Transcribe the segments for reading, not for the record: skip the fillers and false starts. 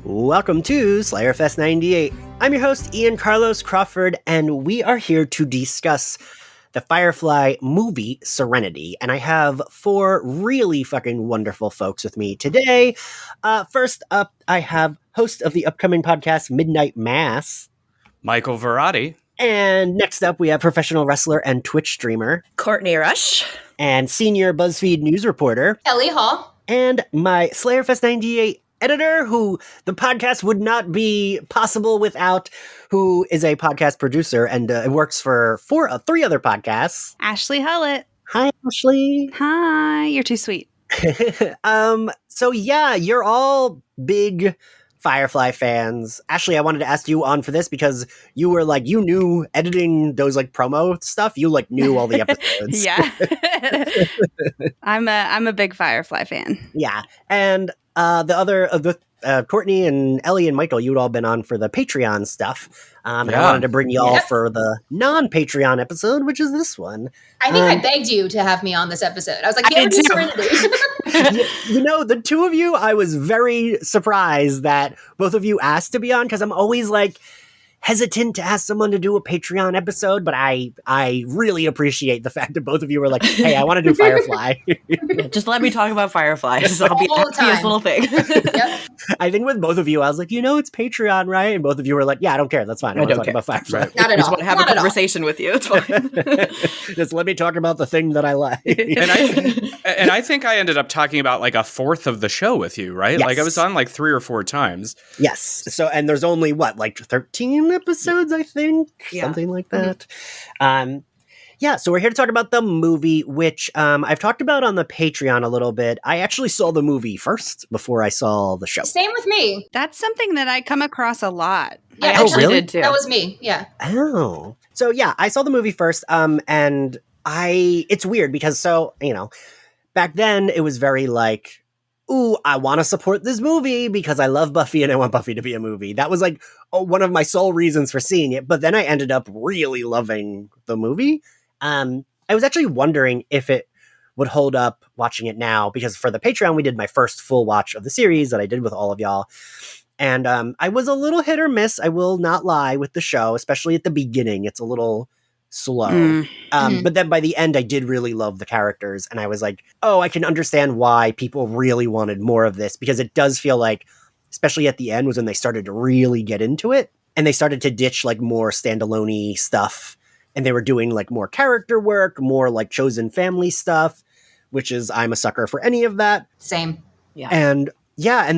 Welcome to Slayerfest 98. I'm your host, Ian Carlos Crawford, and we are here to discuss the Firefly movie, Serenity. And I have four really fucking wonderful folks with me today. First up, I have host of the upcoming podcast, Midnight Mass, Michael Varrati. And next up, we have professional wrestler and Twitch streamer, Courtney Rush. And senior BuzzFeed news reporter, Ellie Hall. And my Slayerfest 98 editor, who the podcast would not be possible without, who is a podcast producer and works for three other podcasts. Ashley Hullett. Hi, Ashley. Hi, you're too sweet. So yeah, you're all big Firefly fans. Ashley, I wanted to ask you on for this because you were like, you knew editing those like promo stuff. You like knew all the episodes. Yeah. I'm a big Firefly fan. Yeah. And Courtney and Ellie and Michael, you'd all been on for the Patreon stuff. And I wanted to bring you all for the non-Patreon episode, which is this one. I think I begged you to have me on this episode. I was like, yeah, do Serenity. You know, the two of you, I was very surprised that both of you asked to be on, because I'm always like hesitant to ask someone to do a Patreon episode, but I really appreciate the fact that both of you were like, hey, I want to do Firefly. Just let me talk about Firefly. I'll be the happiest little thing. Yep. I think with both of you, I was like, it's Patreon, right? And both of you were like, yeah, I don't care. That's fine. I want to talk about Firefly. Right. Not at all. I just want to have a conversation with you. It's fine. Just let me talk about the thing that I like. And I think I ended up talking about like a fourth of the show with you, right? Yes. Like I was on like 3 or 4 times. Yes. So, and there's only like 13 episodes, I think, something like that. Mm-hmm. So we're here to talk about the movie, which I've talked about on the Patreon a little bit. I actually saw the movie first before I saw the show. Same with me. That's something that I come across a lot. Yeah, I actually did too. That was me. Yeah. Oh. So yeah, I saw the movie first. And it's weird because back then it was very like, ooh, I want to support this movie because I love Buffy and I want Buffy to be a movie. That was like one of my sole reasons for seeing it. But then I ended up really loving the movie. I was actually wondering if it would hold up watching it now, because for the Patreon, we did my first full watch of the series that I did with all of y'all. And I was a little hit or miss, I will not lie, with the show, especially at the beginning. It's a little slow. But then by the end, I did really love the characters. And I was like, oh, I can understand why people really wanted more of this, because it does feel like, especially at the end, was when they started to really get into it. And they started to ditch like more standalone-y stuff. And they were doing like more character work, more like chosen family stuff, which is, I'm a sucker for any of that. Same. Yeah. And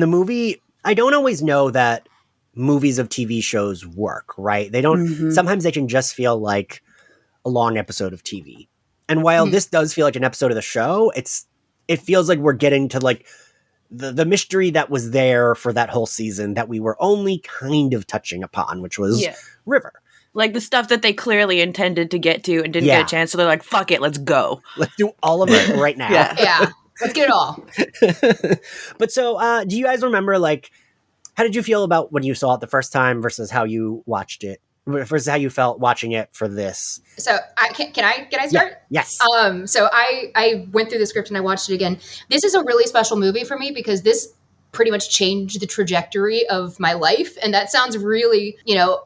the movie, I don't always know that movies of TV shows work, right? They don't, sometimes they can just feel like a long episode of TV. And while this does feel like an episode of the show, it feels like we're getting to like the mystery that was there for that whole season that we were only kind of touching upon, which was River. Like the stuff that they clearly intended to get to and didn't get a chance. So they're like, fuck it, let's go. Let's do all of it right now. Yeah. Let's get it all. But so, do you guys remember, like, how did you feel about when you saw it the first time versus how you watched it? Versus how you felt watching it for this? So can I start? Yeah. Yes. So I went through the script and I watched it again. This is a really special movie for me because this pretty much changed the trajectory of my life. And that sounds really,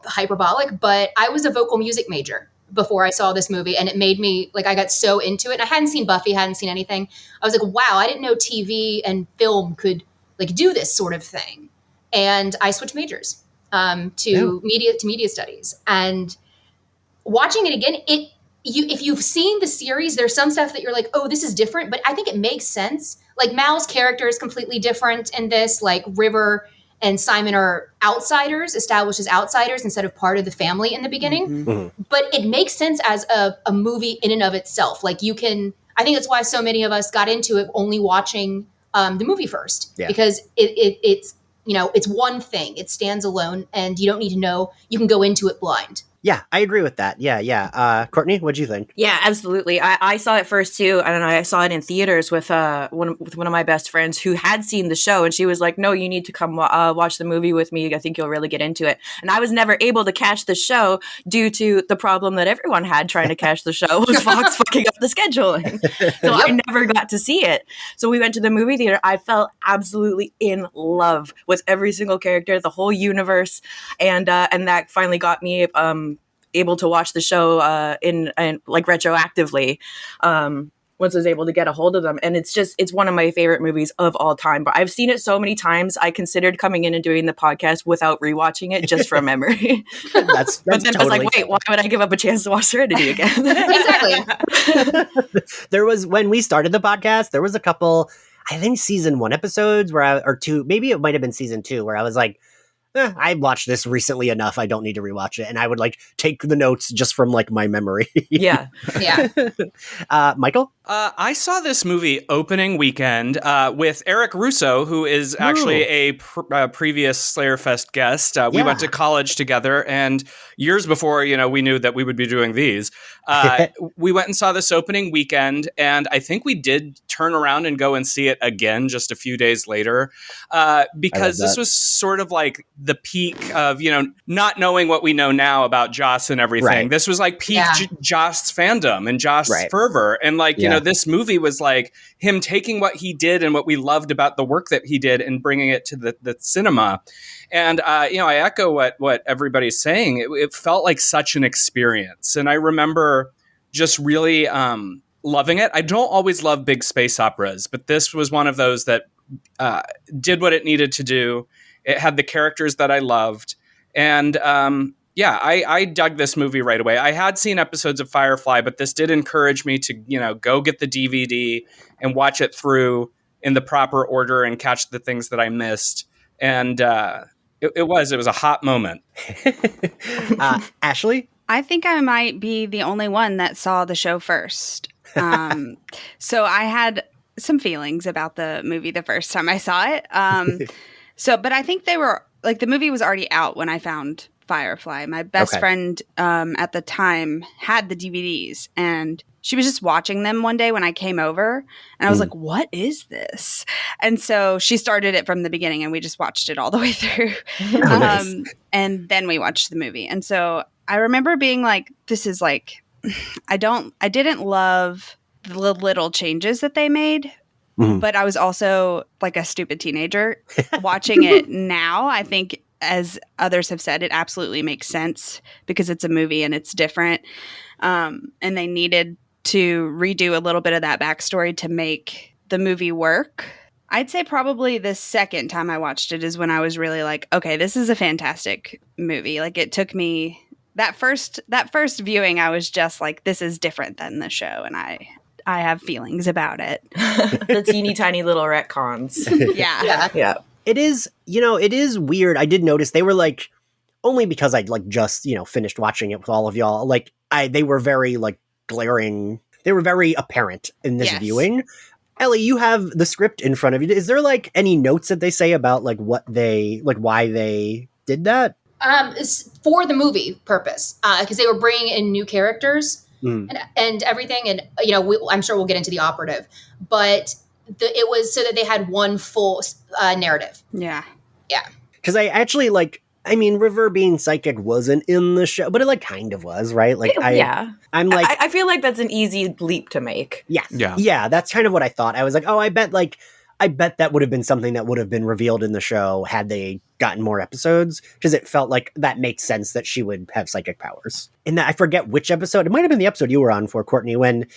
hyperbolic, but I was a vocal music major before I saw this movie. And it made me, like, I got so into it. And I hadn't seen Buffy, hadn't seen anything. I was like, wow, I didn't know TV and film could, like, do this sort of thing. And I switched majors to media studies. And watching it again, if you've seen the series, there's some stuff that you're like, oh, this is different, but I think it makes sense. Like Mal's character is completely different in this. Like River and Simon are outsiders, established as outsiders instead of part of the family in the beginning. But it makes sense as a movie in and of itself. Like I think that's why so many of us got into it only watching the movie first, because it's one thing. It stands alone and you don't need to know. You can go into it blind. Yeah, I agree with that. Yeah. Courtney, what'd you think? Yeah, absolutely. I saw it first too, and I saw it in theaters with one of my best friends who had seen the show, and she was like, "No, you need to come watch the movie with me. I think you'll really get into it." And I was never able to catch the show due to the problem that everyone had trying to catch the show was Fox fucking up the scheduling. So I never got to see it. So we went to the movie theater. I fell absolutely in love with every single character, the whole universe, and that finally got me able to watch the show in like retroactively once I was able to get a hold of them. And it's one of my favorite movies of all time. But I've seen it so many times, I considered coming in and doing the podcast without rewatching it just from memory. That's but then totally I was like, wait, why would I give up a chance to watch Serenity again? Exactly. There was, when we started the podcast, there was a couple, I think season 1 episodes or 2, maybe it might have been season 2, where I was like, I watched this recently enough, I don't need to rewatch it. And I would like take the notes just from like my memory. Yeah. Michael? I saw this movie opening weekend with Eric Russo, who is actually a previous Slayerfest guest. We went to college together, and years before, we knew that we would be doing these. We went and saw this opening weekend, and I think we did turn around and go and see it again just a few days later, because this was sort of like the peak of, not knowing what we know now about Joss and everything. Right. This was like peak Joss fandom and Joss fervor. And like, this movie was like him taking what he did and what we loved about the work that he did and bringing it to the cinema. And, I echo what everybody's saying. It felt like such an experience. And I remember just really loving it. I don't always love big space operas, but this was one of those that did what it needed to do. It had the characters that I loved. And I dug this movie right away. I had seen episodes of Firefly, but this did encourage me to, go get the DVD and watch it through in the proper order and catch the things that I missed. And it was a hot moment. Ashley? I think I might be the only one that saw the show first. So I had some feelings about the movie the first time I saw it. But I think they were like, the movie was already out when I found Firefly. My best friend at the time had the DVDs, and she was just watching them one day when I came over, and I was like, what is this? And so she started it from the beginning, and we just watched it all the way through. Nice. And then we watched the movie. And so I remember being like, this is like, I didn't love the little changes that they made. But I was also like a stupid teenager watching it now. I think, as others have said, it absolutely makes sense because it's a movie and it's different. And they needed to redo a little bit of that backstory to make the movie work. I'd say probably the second time I watched it is when I was really like, okay, this is a fantastic movie. Like, it took me that first viewing, I was just like, this is different than the show. And I have feelings about it. The teeny tiny little retcons. Yeah. It is, it is weird. I did notice they were like, only because I'd like just, finished watching it with all of y'all. Like they were very like glaring. They were very apparent in this viewing. Ellie, you have the script in front of you. Is there like any notes that they say about like why they did that? For the movie purpose, because they were bringing in new characters. And everything, and I'm sure we'll get into the operative, but it was so that they had one full narrative. Yeah. Because I actually River being psychic wasn't in the show, but it like kind of was, right? Like I'm like, I feel like that's an easy leap to make. Yeah. That's kind of what I thought. I was like, oh, I bet that would have been something that would have been revealed in the show had they gotten more episodes, because it felt like that makes sense that she would have psychic powers. And that, I forget which episode, it might have been the episode you were on for, Courtney, when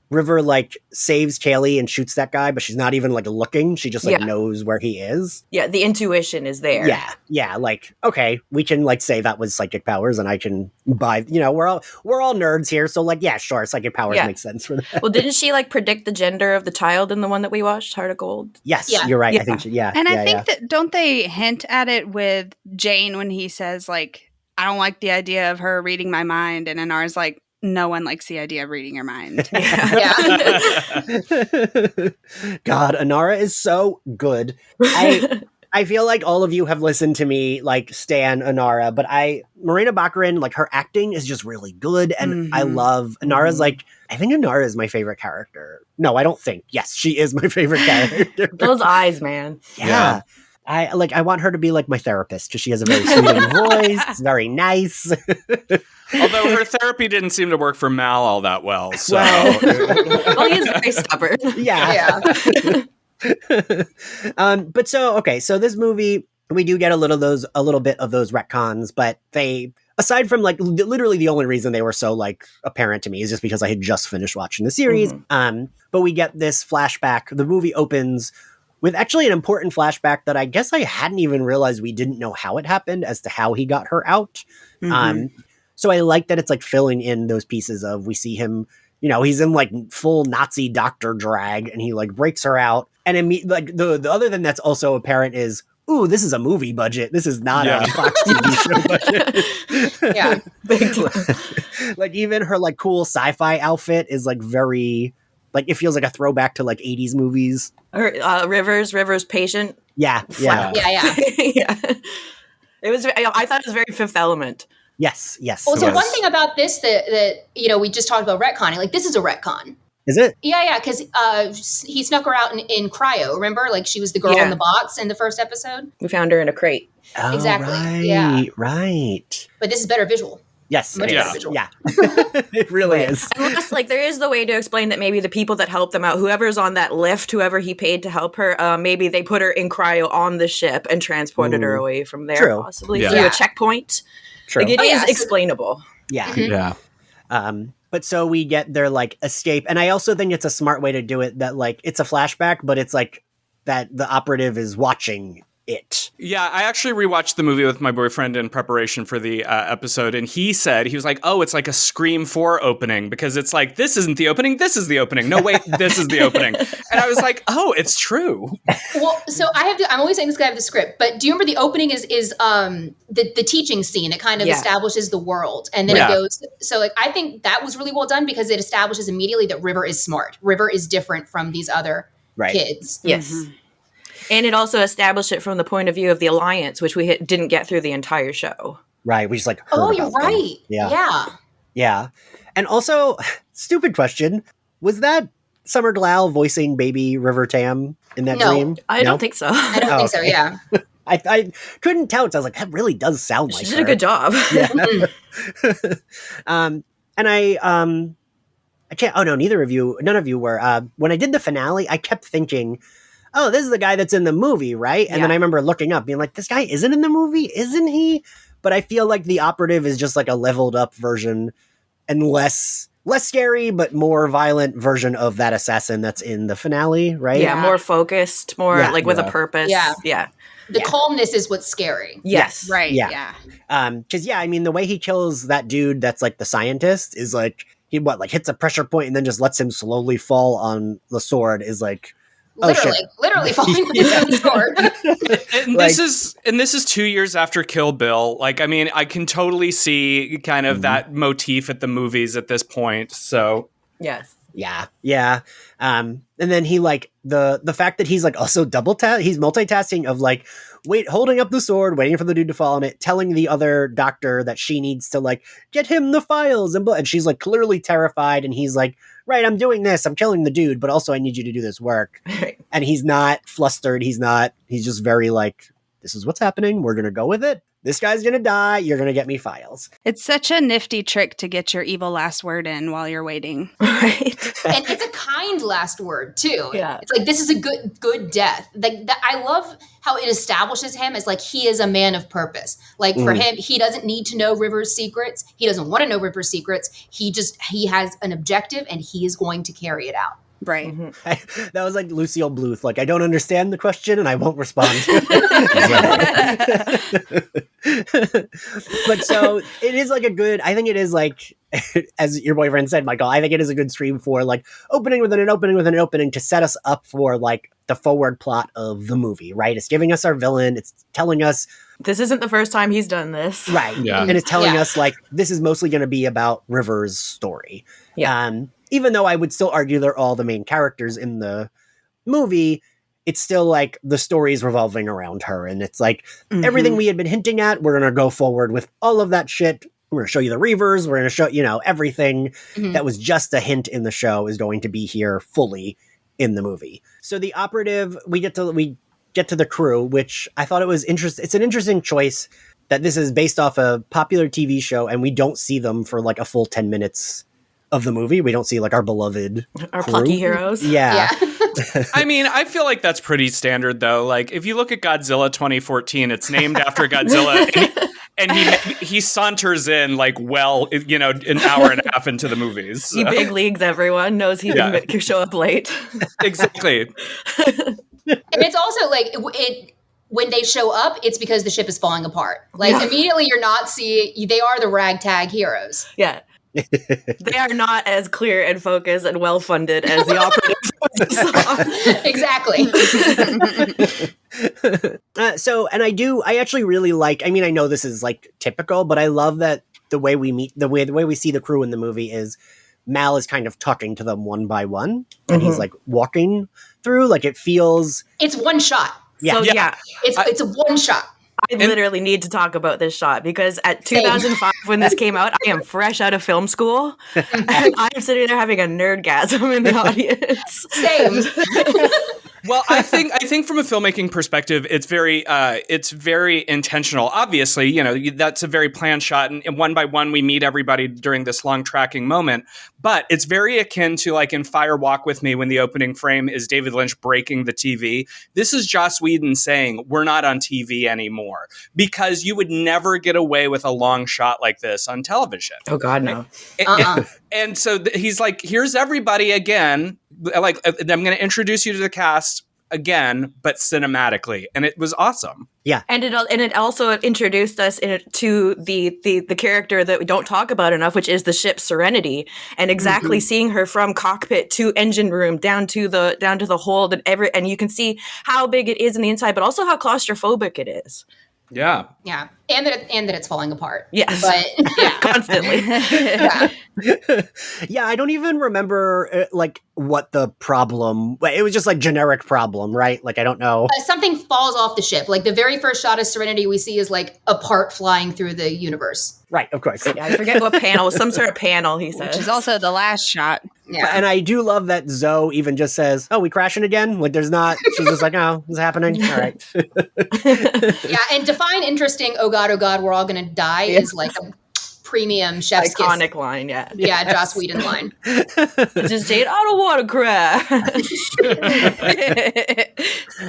River like saves Kaylee and shoots that guy, but she's not even like looking. She just like knows where he is. Yeah, the intuition is there. Yeah. Like, okay, we can like say that was psychic powers, and I can buy. We're all nerds here, so like, yeah, sure, psychic powers make sense for that. Well, didn't she like predict the gender of the child in the one that we watched, Heart of Gold? Yes, you're right. I think I think that, don't they hint at it with Jane when he says like, I don't like the idea of her reading my mind, and Anar's like, no one likes the idea of reading your mind. God, Anara is so good. I feel like all of you have listened to me like stan Inara, but Morena Baccarin, like her acting is just really good, and I love Inara's like. I think Inara is my favorite character. No, I don't think. Yes, she is my favorite character. Those eyes, man. Yeah. I want her to be like my therapist because she has a very soothing voice. It's very nice. Although her therapy didn't seem to work for Mal all that well. So well, he is very stubborn. Yeah. But so this movie, we do get a little bit of those retcons, but they, aside from like literally the only reason they were so like apparent to me is just because I had just finished watching the series. But we get this flashback. The movie opens with actually an important flashback that I guess I hadn't even realized we didn't know how it happened as to how he got her out. So I like that it's like filling in those pieces of, we see him, he's in like full Nazi doctor drag and he like breaks her out. And like the other thing that's also apparent is, ooh, this is a movie budget. This is not a Fox TV show budget. Yeah. Big deal. Like even her like cool sci-fi outfit is like very, like it feels like a throwback to like 80s movies. Her, Rivers patient. Yeah. Yeah. It was. I thought it was very Fifth Element. Yes. Well, so one thing about this that we just talked about retconning, like this is a retcon. Is it? Yeah, because he snuck her out in cryo. Remember, like she was the girl in the box in the first episode. We found her in a crate. Oh, exactly. Right, right. But this is better visual. Yes, Much better visual. Yeah, it really is. Unless, like, there is the way to explain that maybe the people that helped them out, whoever's on that lift, whoever he paid to help her, maybe they put her in cryo on the ship and transported her away from there, possibly through a checkpoint. True. Like, it is explainable. Yeah. Yeah. But so we get their like escape, and I also think it's a smart way to do it. That like it's a flashback, but it's like that the operative is watching it. Yeah, I actually rewatched the movie with my boyfriend in preparation for the episode, and he was like, oh, it's like a Scream 4 opening, because it's like, this isn't the opening, this is the opening. No, wait, this is the opening. And I was like, oh, it's true. Well, so I'm always saying this because I have the script, but do you remember the opening is the teaching scene? It kind of establishes the world, and then it goes, so like, I think that was really well done because it establishes immediately that River is smart. River is different from these other kids. Yes. And it also established it from the point of view of the Alliance, which we didn't get through the entire show. Right. We just like heard oh, you're about right. Them. Yeah. And also, stupid question, was that Summer Glau voicing baby River Tam in that dream? I don't think so. I don't think so, yeah. I couldn't tell. I was like, that really does sound like she did a good job. Yeah. And I can't, none of you were, when I did the finale, I kept thinking, oh, this is the guy that's in the movie, right? And then I remember looking up, being like, this guy isn't in the movie, isn't he? But I feel like the operative is just like a leveled up version and less scary, but more violent version of that assassin that's in the finale, right? Yeah, more focused, more like with a purpose. Yeah. The calmness is what's scary. Yes. Right. Yeah. Because I mean, the way he kills that dude that's like the scientist is like, he hits a pressure point and then just lets him slowly fall on the sword is like, literally falling with his own sword. And this is 2 years after Kill Bill. Like, I mean, I can totally see kind of that motif at the movies at this point. So yes, yeah. And then he like the fact that he's like also he's multitasking of like holding up the sword, waiting for the dude to fall on it, telling the other doctor that she needs to like get him the files, and she's like clearly terrified, and he's like, right, I'm doing this, I'm killing the dude, but also I need you to do this work. And he's not flustered, he's just very like, this is what's happening, we're gonna go with it, this guy's gonna die, you're gonna get me files. It's such a nifty trick to get your evil last word in while you're waiting. Right. And it's a kind last word too. Yeah. It's like, this is a good death. Like I love how it establishes him as like, he is a man of purpose. Like for him, he doesn't need to know River's secrets. He doesn't want to know River's secrets. He has an objective and he is going to carry it out. Right. That was like Lucille Bluth. Like, I don't understand the question and I won't respond to it. But so it is like I think it is like, as your boyfriend said, Michael, I think it is a good stream for like opening with an opening to set us up for like the forward plot of the movie, right? It's giving us our villain. It's telling us this isn't the first time he's done this. Right. Yeah. And it's telling us like, this is mostly going to be about River's story. Yeah. Even though I would still argue they're all the main characters in the movie, it's still like the story's revolving around her. And it's like everything we had been hinting at, we're going to go forward with all of that shit. We're going to show you the Reavers. We're going to show, you know, everything that was just a hint in the show is going to be here fully in the movie. So the operative, we get to the crew, which I thought it was interesting. It's an interesting choice that this is based off a popular TV show, and we don't see them for like a full 10 minutes of the movie. We don't see like our beloved our crew. plucky heroes. Yeah. I mean, I feel like that's pretty standard though. Like if you look at Godzilla 2014, it's named after Godzilla and he saunters in like, well, you know, an hour and a half into the movies. So. He big leagues everyone, knows he can show up late. Exactly. And it's also like when they show up, it's because the ship is falling apart. Like immediately you're not seeing, they are the ragtag heroes. Yeah. They are not as clear and focused and well funded as the operatives. Exactly. I actually really like, I mean, I know this is like typical, but I love that the way we see the crew in the movie is Mal is kind of talking to them one by one, and he's like walking through, like it feels. It's one shot. Yeah. So, It's a one shot. I literally need to talk about this shot because at 2005 when this came out, I am fresh out of film school and I'm sitting there having a nerdgasm in the audience. Same. Well, I think from a filmmaking perspective, it's very intentional. Obviously, you know, that's a very planned shot, and one by one we meet everybody during this long tracking moment. But it's very akin to like in Fire Walk With Me when the opening frame is David Lynch breaking the TV. This is Joss Whedon saying we're not on TV anymore, because you would never get away with a long shot like this on television. Oh God, no. And so he's like, here's everybody again. Like, I'm going to introduce you to the cast again, but cinematically. And it was awesome. Yeah. And it also introduced us to the character that we don't talk about enough, which is the ship Serenity, and exactly seeing her from cockpit to engine room down to the hold and you can see how big it is in the inside, but also how claustrophobic it is. Yeah. Yeah. And that it's falling apart. Yes. But yeah. Constantly. Yeah, I don't even remember like what the problem. It was just like generic problem, right? Like I don't know. Something falls off the ship. Like the very first shot of Serenity we see is like a part flying through the universe. Right, of course. Yeah, I forget what panel, some sort of panel he says. Which is also the last shot. Yeah. And I do love that Zoe even just says, "Oh, we crashing again?" Like there's not. She's just like, "Oh, it's happening." All right. Yeah, and define interesting. Oh God, we're all gonna die is like a premium chef's iconic kiss. line. Yeah, yeah, Joss Whedon line. Just say, "I don't want to crash."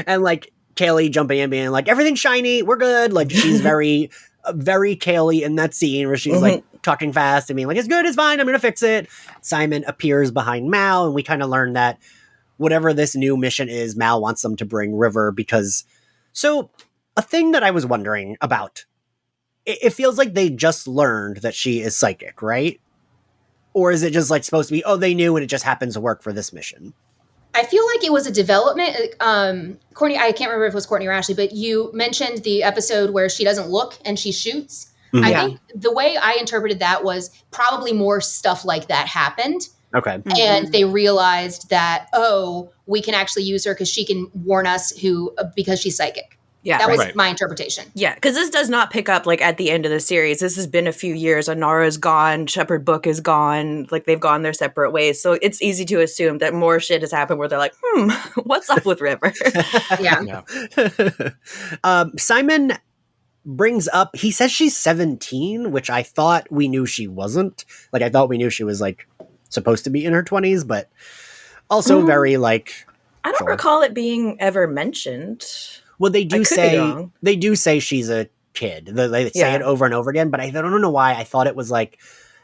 And like Kaylee jumping in, being like, "Everything's shiny, we're good." Like she's very Kaylee in that scene where she's like talking fast and being like, "It's good, it's fine, I'm gonna fix it." Simon appears behind Mal, and we kind of learn that whatever this new mission is, Mal wants them to bring River because. So a thing that I was wondering about, it feels like they just learned that she is psychic, right? Or is it just like supposed to be, oh, they knew and it just happens to work for this mission? I feel like it was a development. Courtney, I can't remember if it was Courtney or Ashley, but you mentioned the episode where she doesn't look and she shoots. Mm-hmm. I think the way I interpreted that was probably more stuff like that happened. Okay. And they realized that, oh, we can actually use her because she can warn us because she's psychic. Yeah, that was my interpretation. Yeah, because this does not pick up like at the end of the series. This has been a few years. Anara's gone. Shepherd Book is gone. Like they've gone their separate ways. So it's easy to assume that more shit has happened where they're like, what's up with River? Yeah. Simon brings up, he says she's 17, which I thought we knew she wasn't. Like I thought we knew she was like supposed to be in her 20s, but also very like. I don't recall it being ever mentioned. Well, they do say she's a kid. They say it over and over again, but I don't know why. I thought it was like,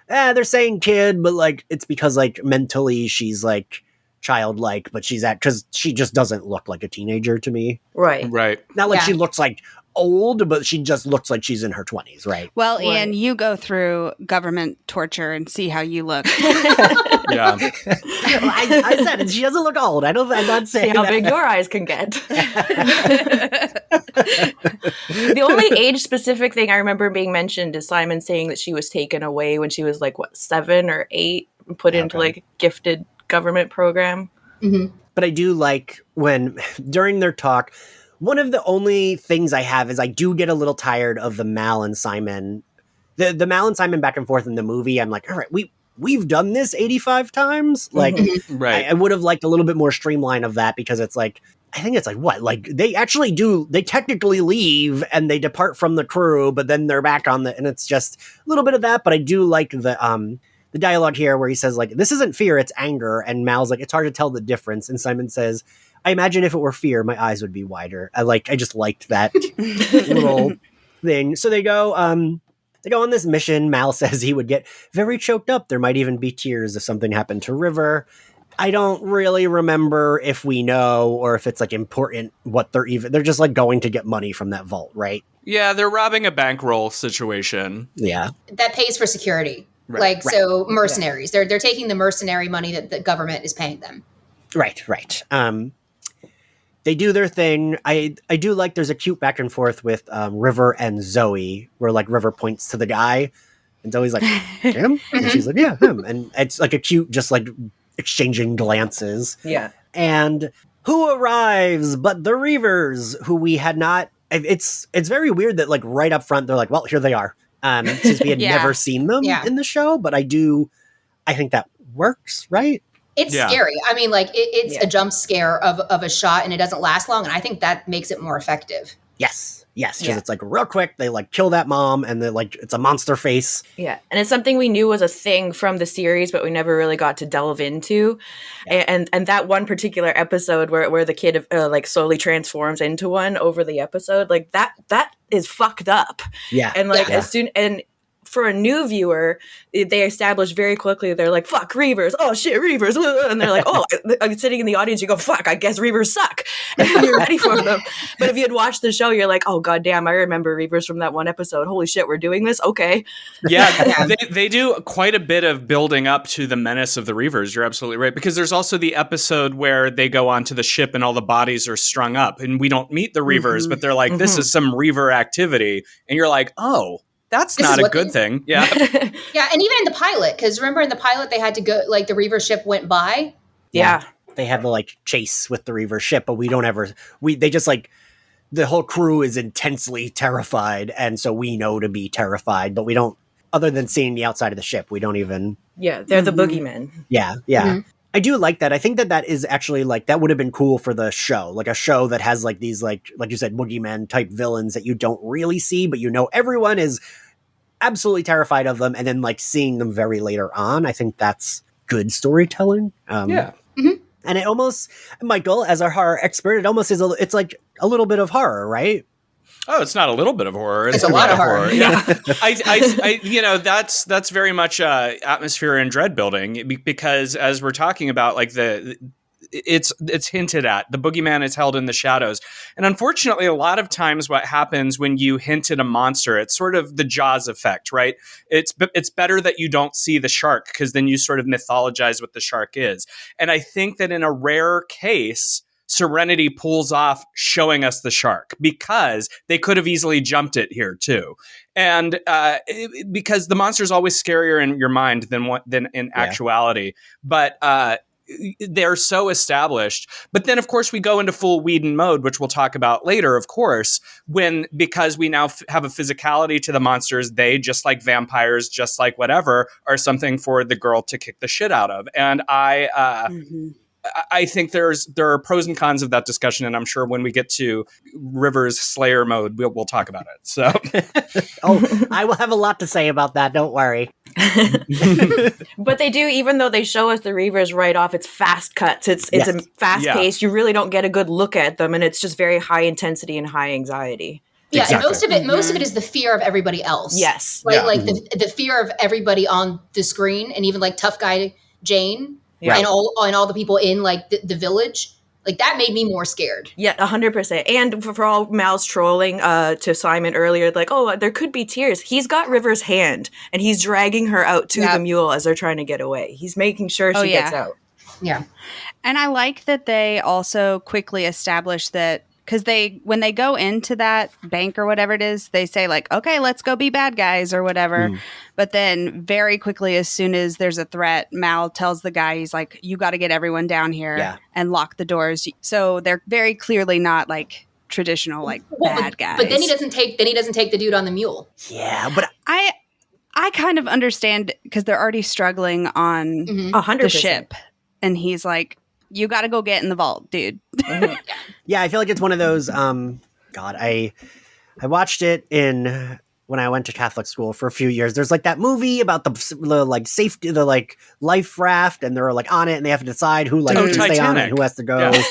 they're saying kid, but like it's because like mentally she's like childlike, but because she just doesn't look like a teenager to me. Right. Not like she looks like old, but she just looks like she's in her 20s, right? Well, Ian, you go through government torture and see how you look. Yeah. Well, I said it. She doesn't look old. I'm not saying how big your eyes can get. The only age-specific thing I remember being mentioned is Simon saying that she was taken away when she was like, 7 or 8, and put into like a gifted government program. Mm-hmm. But I do like when, during their talk, one of the only things I have is I do get a little tired of the Mal and Simon. The Mal and Simon back and forth in the movie, I'm like, all right, we've done this 85 times. Like, right. I would have liked a little bit more streamline of that, because it's like, I think it's like, what? Like, they technically leave and they depart from the crew, but then they're back on and it's just a little bit of that. But I do like the dialogue here where he says, like, this isn't fear, it's anger. And Mal's like, it's hard to tell the difference. And Simon says, I imagine if it were fear, my eyes would be wider. I just liked that little thing. So they go on this mission. Mal says he would get very choked up. There might even be tears if something happened to River. I don't really remember if we know or if it's like important what they're just like going to get money from that vault, right? Yeah, they're robbing a bankroll situation. Yeah. That pays for security. Right. So mercenaries. Yeah. They're taking the mercenary money that the government is paying them. Right. They do their thing. I do like there's a cute back and forth with River and Zoe, where like River points to the guy and Zoe's like, him? And she's like, yeah, him. And it's like a cute, just like exchanging glances. Yeah. And who arrives but the Reavers, who we had not. It's very weird that like right up front they're like, well, here they are. Since we had never seen them in the show, but I think that works, right? It's scary. I mean, like it's a jump scare of a shot, and it doesn't last long, and I think that makes it more effective. Yes, because it's like real quick. They like kill that mom, and they're like, it's a monster face. Yeah, and it's something we knew was a thing from the series, but we never really got to delve into. Yeah. And that one particular episode where the kid like slowly transforms into one over the episode, like that is fucked up. Yeah, and like as soon and. For a new viewer, they establish very quickly, they're like, fuck Reavers. Oh shit, Reavers. And they're like, oh, I'm sitting in the audience, you go, fuck, I guess Reavers suck. And you're ready for them. But if you had watched the show, you're like, oh goddamn, I remember Reavers from that one episode. Holy shit, we're doing this? Okay. Yeah, they do quite a bit of building up to the menace of the Reavers. You're absolutely right. Because there's also the episode where they go onto the ship and all the bodies are strung up and we don't meet the Reavers, but they're like, this is some Reaver activity. And you're like, oh, that's not a good thing. Yeah. Yeah. And even in the pilot, because remember in the pilot, they had to go, like the Reaver ship went by. Yeah. They had the like chase with the Reaver ship, but they just like, the whole crew is intensely terrified. And so we know to be terrified, but we don't, other than seeing the outside of the ship, we don't even. Yeah. They're the boogeymen. Yeah. Yeah. I do like that. I think that is actually like, that would have been cool for the show. Like a show that has like these, like you said, boogeyman type villains that you don't really see, but you know, everyone is absolutely terrified of them. And then like seeing them very later on, I think that's good storytelling. Yeah. And it almost, Michael, as our horror expert, it almost is, it's like a little bit of horror, right? Oh, it's not a little bit of horror. It's a lot of horror. Yeah. I that's very much atmosphere and dread building, because as we're talking about, like it's hinted at, the boogeyman is held in the shadows. And unfortunately, a lot of times what happens when you hint at a monster, it's sort of the Jaws effect, right? It's better that you don't see the shark, because then you sort of mythologize what the shark is. And I think that in a rare case, Serenity pulls off showing us the shark, because they could have easily jumped it here too. And because the monster is always scarier in your mind than in actuality. But they're so established. But then, of course, we go into full Whedon mode, which we'll talk about later, of course, because we now have a physicality to the monsters. They, just like vampires, just like whatever, are something for the girl to kick the shit out of. And I think there are pros and cons of that discussion, and I'm sure when we get to River's Slayer mode, we'll talk about it. So, I will have a lot to say about that. Don't worry. But they do, even though they show us the Reavers right off, it's fast cuts. It's a fast pace. You really don't get a good look at them, and it's just very high intensity and high anxiety. Yeah, exactly. And most of it is the fear of everybody else. Yes, right. Like the fear of everybody on the screen, and even like tough guy Jane. Yeah. And all the people in like the village, like that made me more scared. Yeah, 100%. And for all Mal's trolling to Simon earlier, like, oh, there could be tears. He's got River's hand, and he's dragging her out to the mule as they're trying to get away. He's making sure she gets out. Yeah. And I like that they also quickly established that because when they go into that bank or whatever it is, they say like, okay, let's go be bad guys or whatever. But then very quickly, as soon as there's a threat, Mal tells the guy, he's like, you got to get everyone down here and lock the doors. So they're very clearly not like traditional like bad guys. But then he doesn't take the dude on the mule. Yeah, but I kind of understand because they're already struggling on 100%. the ship. And he's like, you got to go get in the vault, dude. Yeah, I feel like it's one of those, God, I watched it when I went to Catholic school for a few years. There's like that movie about the like safety, the like life raft, and they're like on it and they have to decide who like can stay on it and who has to go. Yeah.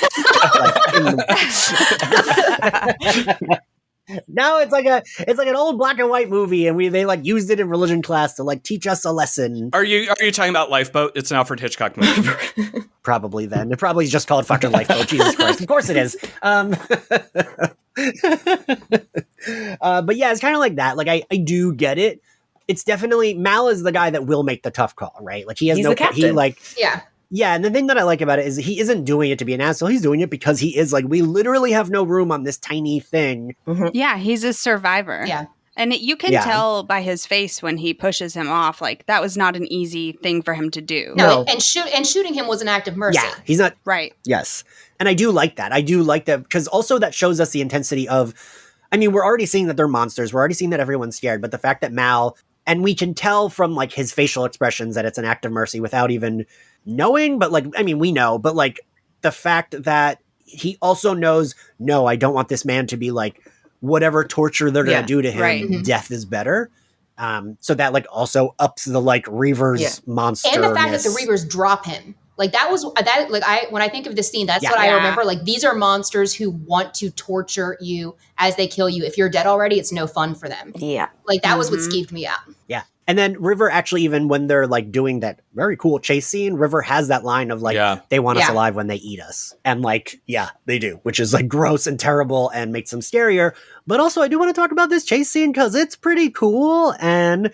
Now it's like an old black and white movie, and they like used it in religion class to like teach us a lesson. Are you talking about Lifeboat? It's an Alfred Hitchcock movie. Probably then. It probably is just called fucking Lifeboat. Jesus Christ. Of course it is. But yeah, it's kind of like that. Like I do get it. It's definitely Mal is the guy that will make the tough call, right? Like he's no captain. He like Yeah, and the thing that I like about it is he isn't doing it to be an asshole. He's doing it because he is like, we literally have no room on this tiny thing. Yeah, he's a survivor. Yeah. And you can tell by his face when he pushes him off, like, that was not an easy thing for him to do. No. And shooting him was an act of mercy. Yeah, he's not... Right. Yes. And I do like that. Because also that shows us the intensity of... I mean, we're already seeing that they're monsters. We're already seeing that everyone's scared. But the fact that Mal... And we can tell from, like, his facial expressions that it's an act of mercy without even... knowing, but like, I mean, we know, but like the fact that he also knows, no, I don't want this man to be like, whatever torture they're going to do to him, death is better. So that like also ups the like Reavers monster. And the fact that the Reavers drop him. Like that was that like when I think of this scene, that's what I remember. Like these are monsters who want to torture you as they kill you. If you're dead already, it's no fun for them. Yeah. Like that was what skeeved me out. Yeah. And then River actually, even when they're like doing that very cool chase scene, River has that line of like, they want us alive when they eat us. And like, yeah, they do, which is like gross and terrible and makes them scarier. But also I do want to talk about this chase scene because it's pretty cool. And,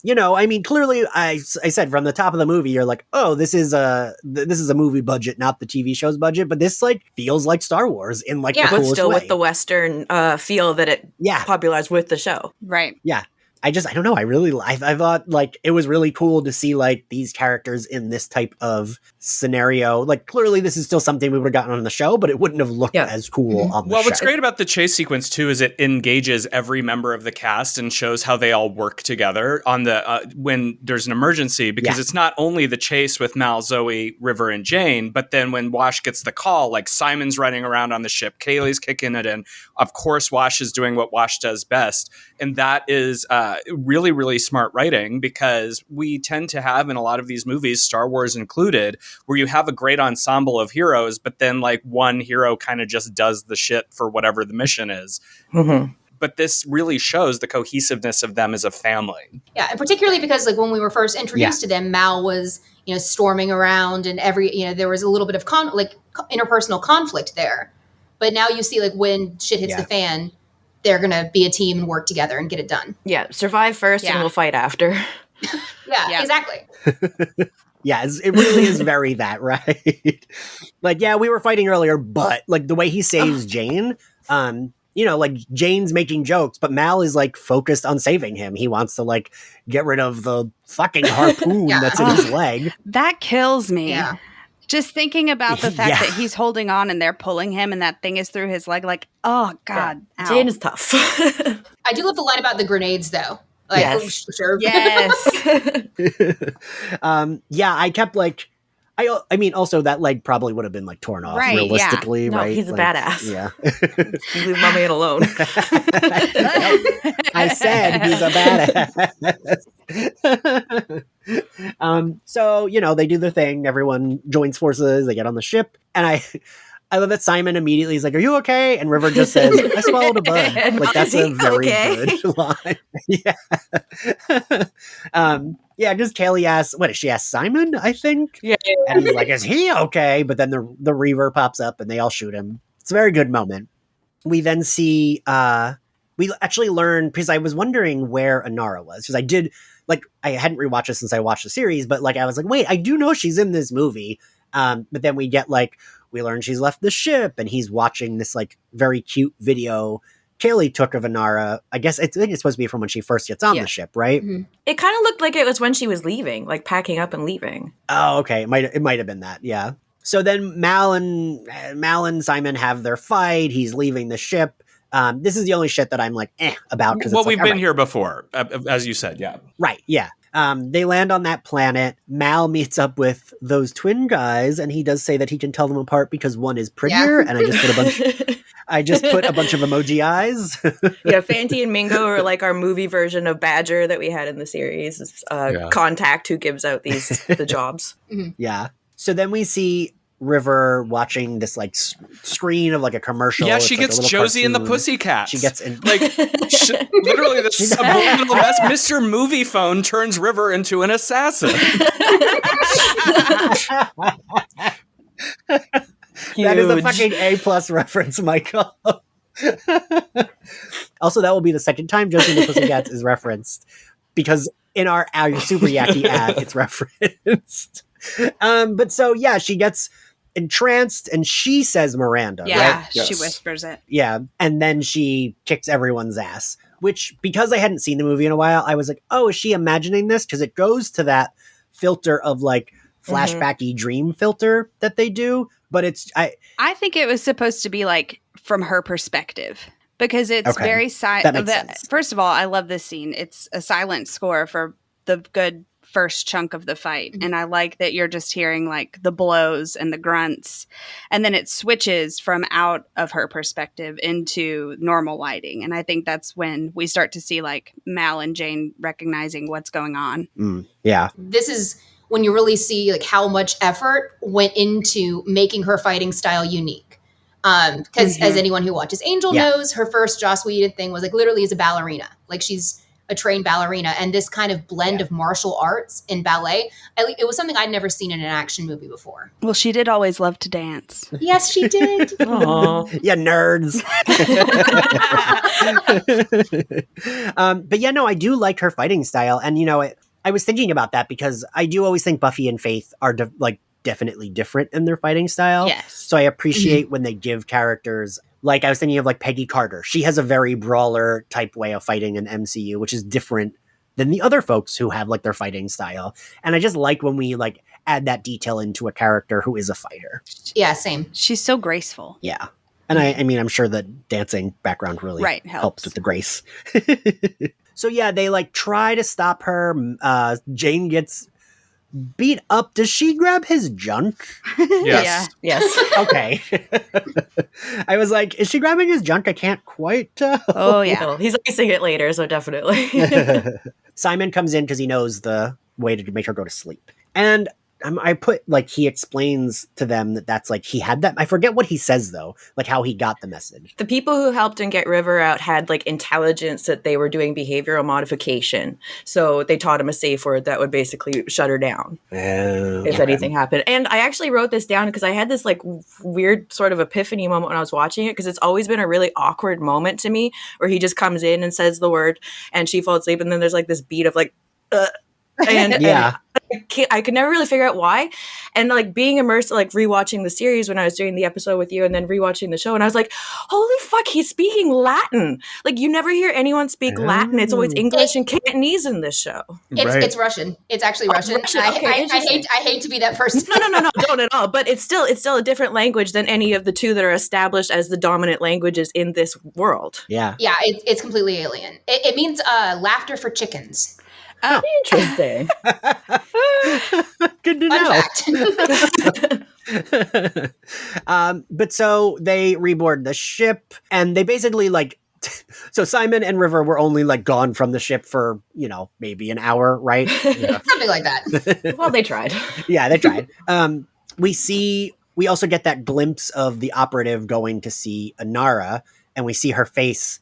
you know, I mean, clearly I said from the top of the movie, you're like, oh, this is a movie budget, not the TV show's budget. But this like feels like Star Wars in like the coolest still way. With the Western feel that it popularized with the show. Right. Yeah. I don't know. I thought like it was really cool to see like these characters in this type of scenario. Like clearly this is still something we would have gotten on the show, but it wouldn't have looked as cool on the show. Well, what's great about the chase sequence too is it engages every member of the cast and shows how they all work together on the when there's an emergency, because it's not only the chase with Mal, Zoe, River, and Jane, but then when Wash gets the call, like Simon's running around on the ship, Kaylee's kicking it in. Of course, Wash is doing what Wash does best, and that is really, really smart writing, because we tend to have in a lot of these movies, Star Wars included, where you have a great ensemble of heroes, but then like one hero kind of just does the shit for whatever the mission is. But this really shows the cohesiveness of them as a family. Yeah, and particularly because like when we were first introduced to them, Mal was, you know, storming around and there was a little bit of interpersonal conflict there. But now you see like when shit hits the fan, they're going to be a team and work together and get it done. Yeah, survive first and we'll fight after. Exactly. Yeah, it really is very that, right? Like, yeah, we were fighting earlier, but like the way he saves Jane, you know, like Jane's making jokes, but Mal is like focused on saving him. He wants to like get rid of the fucking harpoon that's in his leg. That kills me. Yeah. Just thinking about the fact that he's holding on and they're pulling him and that thing is through his leg, like, oh, God. Yeah. Jane is tough. I do love the line about the grenades, though. Like, sure. Yes. I kept like, I mean, also that leg probably would have been like torn off realistically, No, right? he's a like, badass. Yeah. Leave my man alone. I said he's a badass. So, you know, they do their thing. Everyone joins forces. They get on the ship. And I love that Simon immediately is like, are you okay? And River just says, I swallowed a bug. Like, that's a very good line. Because Kaylee asks, what does she ask Simon, I think? Yeah. And he's like, is he okay? But then the Reaver pops up and they all shoot him. It's a very good moment. We then see, we actually learn, because I was wondering where Inara was. Because I hadn't rewatched it since I watched the series, but like, I was like, wait, I do know she's in this movie. But then we we learn she's left the ship, and he's watching this like very cute video Kaylee took of Inara. I think it's supposed to be from when she first gets on the ship, right? Mm-hmm. It kind of looked like it was when she was leaving, like packing up and leaving. Oh, okay. It might have been that, yeah. So then Mal and Simon have their fight. He's leaving the ship. This is the only shit that I'm like, about. Well, we've been here before, as you said, yeah. Right, yeah. They land on that planet. Mal meets up with those twin guys, and he does say that he can tell them apart because one is prettier, and I just put a bunch of emoji eyes. Yeah, Fanti and Mingo are like our movie version of Badger that we had in the series. Contact, who gives out the jobs. Mm-hmm. Yeah. So then we see River watching this like screen of like a commercial. Yeah, she gets like Josie and the Pussycats. She gets in like literally the subliminal mess. Mr. Movie Phone turns River into an assassin. That is a fucking A+ reference, Michael. Also, that will be the second time Josie and the Pussycats is referenced, because in our Super Yaki ad, it's referenced. But so yeah, she gets entranced and she says Miranda. Yeah, right? She whispers it. Yeah, and then she kicks everyone's ass. Which, because I hadn't seen the movie in a while, I was like, oh, is she imagining this? Because it goes to that filter of like flashbacky dream filter that they do. But I think it was supposed to be like from her perspective, because it's very silent. First of all, I love this scene. It's a silent score for the good first chunk of the fight. And I like that you're just hearing like the blows and the grunts. And then it switches from out of her perspective into normal lighting. And I think that's when we start to see like Mal and Jane recognizing what's going on. Yeah. This is when you really see like how much effort went into making her fighting style unique. Because as anyone who watches Angel knows, her first Joss Whedon thing was like literally as a ballerina. Like she's a trained ballerina, and this kind of blend of martial arts in ballet, it was something I'd never seen in an action movie before. Well, she did always love to dance. Yes, she did. Aww. Yeah, nerds. But yeah, no, I do like her fighting style. And, you know, I was thinking about that because I do always think Buffy and Faith are definitely different in their fighting style. Yes. So I appreciate when they give characters, like I was thinking of like Peggy Carter. She has a very brawler type way of fighting in MCU, which is different than the other folks who have like their fighting style. And I just like when we like add that detail into a character who is a fighter. Yeah, same. She's so graceful. Yeah. And I mean, I'm sure the dancing background really helps with the grace. So yeah, they like try to stop her. Jane gets beat up. Does she grab his junk? Yes. Yeah. Yes. Okay. I was like, is she grabbing his junk? I can't quite tell. Oh, yeah. Well, he's releasing it later, so definitely. Simon comes in because he knows the way to make her go to sleep. And I put, like, he explains to them that's, like, he had that. I forget what he says, though, like, how he got the message. The people who helped him get River out had, like, intelligence that they were doing behavioral modification. So they taught him a safe word that would basically shut her down if anything happened. And I actually wrote this down because I had this, like, weird sort of epiphany moment when I was watching it, because it's always been a really awkward moment to me where he just comes in and says the word and she falls asleep, and then there's, like, this beat of, like, and I could never really figure out why. And like being immersed, like rewatching the series when I was doing the episode with you and then rewatching the show, and I was like, holy fuck, he's speaking Latin. Like you never hear anyone speak Latin. It's always English and Cantonese in this show. It's Russian. It's actually Russian. Okay, I hate to be that person. No, don't at all. But it's still a different language than any of the two that are established as the dominant languages in this world. Yeah. Yeah, it's completely alien. It means laughter for chickens. Oh, interesting. Good to know. But so they reboard the ship, and they basically like. So Simon and River were only like gone from the ship for, you know, maybe an hour, right? Yeah. Something like that. Well, they tried. Yeah, they tried. We also get that glimpse of the operative going to see Inara, and we see her face.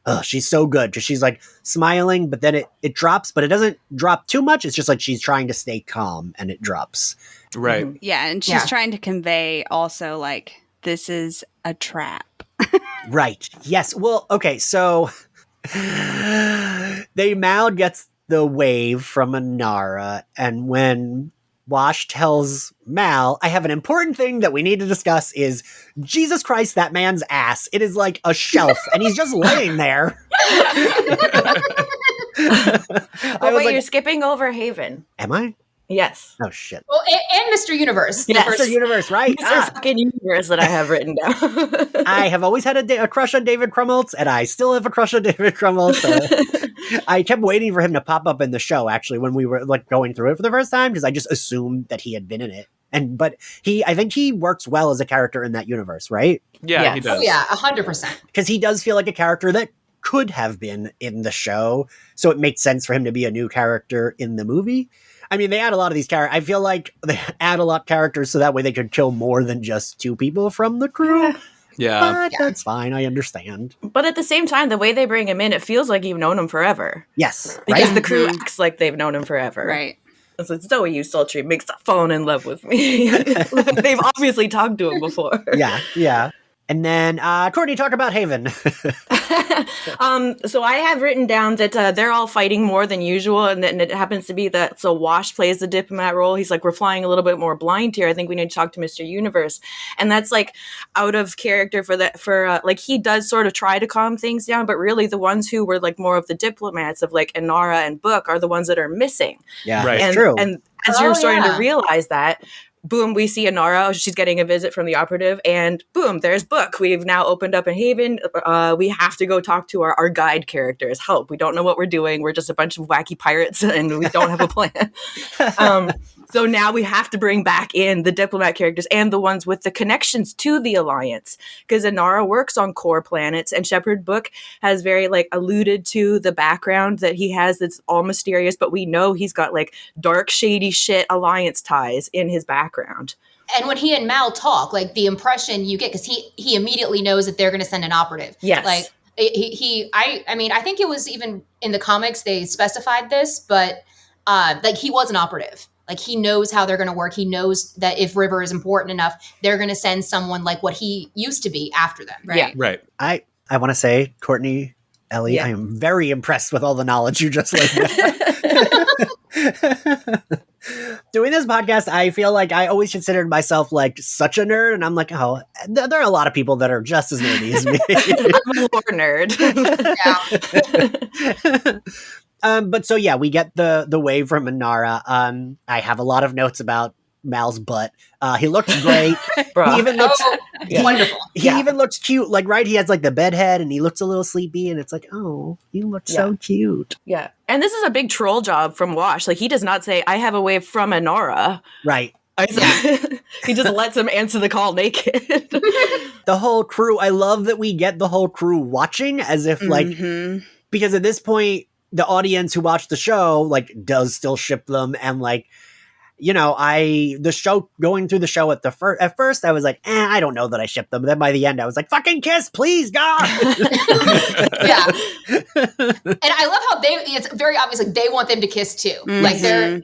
Oh, she's so good because she's like smiling, but then it drops, but it doesn't drop too much. It's just like she's trying to stay calm and it drops. Right. Mm-hmm. Yeah. And she's trying to convey also like, this is a trap. Right. Yes. Well, okay. So Mal gets the wave from Inara, and when Wash tells Mal, I have an important thing that we need to discuss is, Jesus Christ, that man's ass. It is like a shelf, and he's just laying there. Wait, you're skipping over Haven. Am I? Yes. Oh, shit. Well, and Mr. Universe. Yes, Mr. Universe, right? Mr. fucking Universe that I have written down. I have always had a crush on David Krumholtz, and I still have a crush on David Krumholtz. I kept waiting for him to pop up in the show, actually, when we were like going through it for the first time, because I just assumed that he had been in it. But I think he works well as a character in that universe, right? Yeah, yes. He does. Oh, yeah, 100%. Because he does feel like a character that could have been in the show, so it makes sense for him to be a new character in the movie. I mean, they add a lot of these characters. I feel like they add a lot of characters so that way they could kill more than just 2 people from the crew. Yeah. But that's fine. I understand. But at the same time, the way they bring him in, it feels like you've known him forever. Yes. Because right? the crew acts like they've known him forever. Right. It's like, Zoe, you sultry, makes fallen in love with me. They've obviously talked to him before. Yeah. And then, Courtney, talk about Haven. So I have written down that they're all fighting more than usual, and it happens to be that so Wash plays the diplomat role. He's like, we're flying a little bit more blind here. I think we need to talk to Mr. Universe, and that's like out of character for that. Like he does sort of try to calm things down, but really the ones who were like more of the diplomats of like Inara and Book are the ones that are missing. Yeah, right. It's true. And as you're starting to realize that, boom, we see Inara. She's getting a visit from the operative, and boom, there's Book. We've now opened up in Haven. We have to go talk to our guide characters. Help. We don't know what we're doing. We're just a bunch of wacky pirates, and we don't have a plan. So now we have to bring back in the diplomat characters and the ones with the connections to the Alliance, because Inara works on core planets, and Shepherd Book has very like alluded to the background that he has that's all mysterious, but we know he's got like dark, shady shit Alliance ties in his background. And when he and Mal talk, like the impression you get, because he immediately knows that they're going to send an operative. Yes. Like I mean, I think it was even in the comics they specified this, but like he was an operative. Like he knows how they're going to work. He knows that if River is important enough, they're going to send someone like what he used to be after them. Right. Yeah. Right. I want to say, Courtney, Ellie, I am very impressed with all the knowledge you just laid down. Doing this podcast, I feel like I always considered myself like such a nerd, and I'm like, oh, there are a lot of people that are just as nerdy as me. I'm a lore nerd. But so yeah, we get the wave from Inara. I have a lot of notes about Mal's butt. He looks great. He even looks wonderful. He even looks cute. Like, right, he has like the bed head and he looks a little sleepy, and it's like, oh, he looks so cute. Yeah. And this is a big troll job from Wash. Like, he does not say, I have a wave from Inara. Right. He just lets him answer the call naked. The whole crew, I love that we get the whole crew watching as if like, because at this point, the audience who watched the show like does still ship them, and like, you know, going through the show at first, I was like, I don't know that I shipped them. But then by the end, I was like, fucking kiss, please, God. Yeah. And I love how it's very obvious, like they want them to kiss too. Like they're,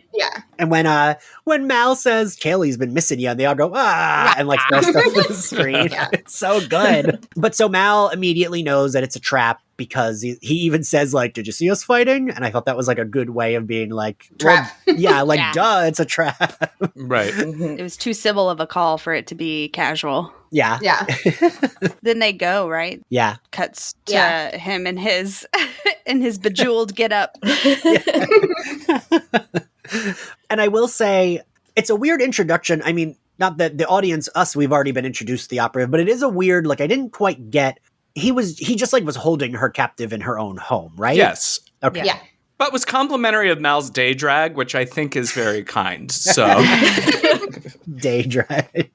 And when Mal says, Kaylee's been missing you, and they all go, and like throw stuff on the screen. It's so good. But so Mal immediately knows that it's a trap, because he even says like, did you see us fighting? And I thought that was like a good way of being like, trap. Well, duh, it's a trap. Right. It was too civil of a call for it to be casual. Yeah. Then they go, right? Yeah. Cuts to him in his bejeweled getup. And I will say, it's a weird introduction. I mean, not that the audience, we've already been introduced to the operative, but it is a weird, like, I didn't quite get, he just like was holding her captive in her own home, right? Yes. Okay. Yeah. But was complimentary of Mal's day drag, which I think is very kind. So day drag.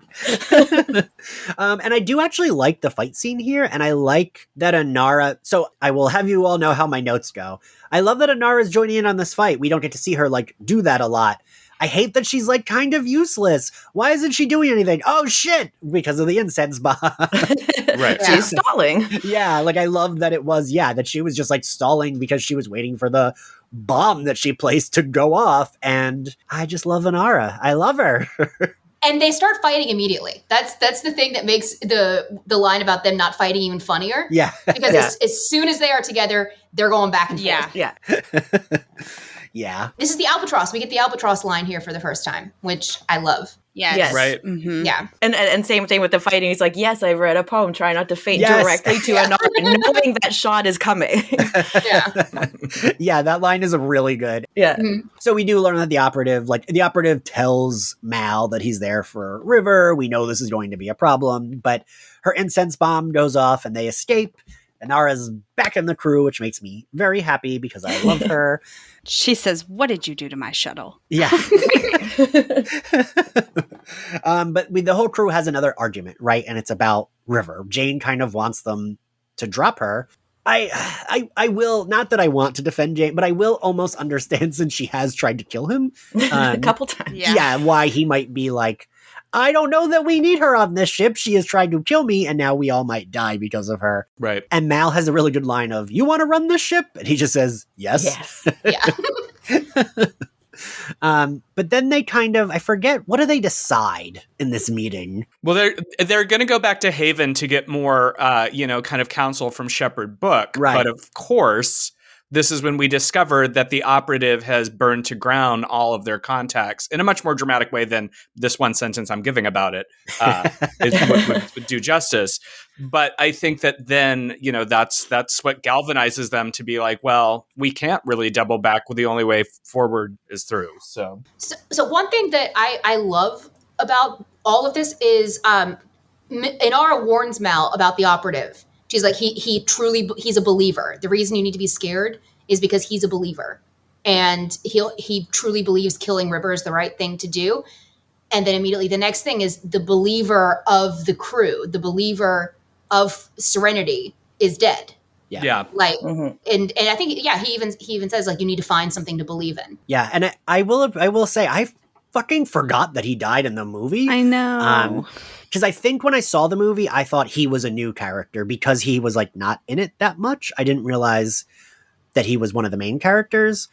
And I do actually like the fight scene here, and I like that Inara. So I will have you all know how my notes go. I love that Inara is joining in on this fight. We don't get to see her like do that a lot. I hate that she's like kind of useless. Why isn't she doing anything? Oh shit! Because of the incense bomb. Right. Yeah. She's stalling. Yeah, like I love that it was, that she was just like stalling because she was waiting for the bomb that she placed to go off. And I just love Inara. I love her. And they start fighting immediately. That's the thing that makes the line about them not fighting even funnier. Yeah. Because as soon as they are together, they're going back and forth. Yeah. Yeah. This is the albatross. We get the albatross line here for the first time, which I love. Yes. Right. Mm-hmm. Yeah. And same thing with the fighting. He's like, yes, I've read a poem. Try not to faint directly to another, knowing that shot is coming. Yeah, that line is really good. Yeah. Mm-hmm. So we do learn that the operative tells Mal that he's there for River. We know this is going to be a problem, but her incense bomb goes off and they escape. Inara's back in the crew, which makes me very happy because I love her. She says, "What did you do to my shuttle?" Yeah. But the whole crew has another argument, right? And it's about River. Jane kind of wants them to drop her. I will, not that I want to defend Jane, but I will almost understand, since she has tried to kill him a couple times. Yeah, why he might be like, I don't know that we need her on this ship. She has tried to kill me, and now we all might die because of her. Right. And Mal has a really good line of, you want to run this ship? And he just says, yes. Yeah. But then they kind of, I forget, what do they decide in this meeting? Well, they're going to go back to Haven to get more, kind of counsel from Shepherd Book. Right. But of course, this is when we discover that the operative has burned to ground all of their contacts in a much more dramatic way than this one sentence I'm giving about it would do justice. But I think that then, that's what galvanizes them to be like, well, we can't really double back. The only way forward is through. So one thing that I love about all of this is Inara warns Mal about the operative. She's like, he's a believer. The reason you need to be scared is because he's a believer. And he truly believes killing River is the right thing to do. And then immediately the next thing is the believer of the crew, the believer of Serenity is dead. Yeah. Like, and I think, he even says, like, you need to find something to believe in. Yeah. And I will say, I fucking forgot that he died in the movie. I know. Because I think when I saw the movie, I thought he was a new character because he was like not in it that much. I didn't realize that he was one of the main characters.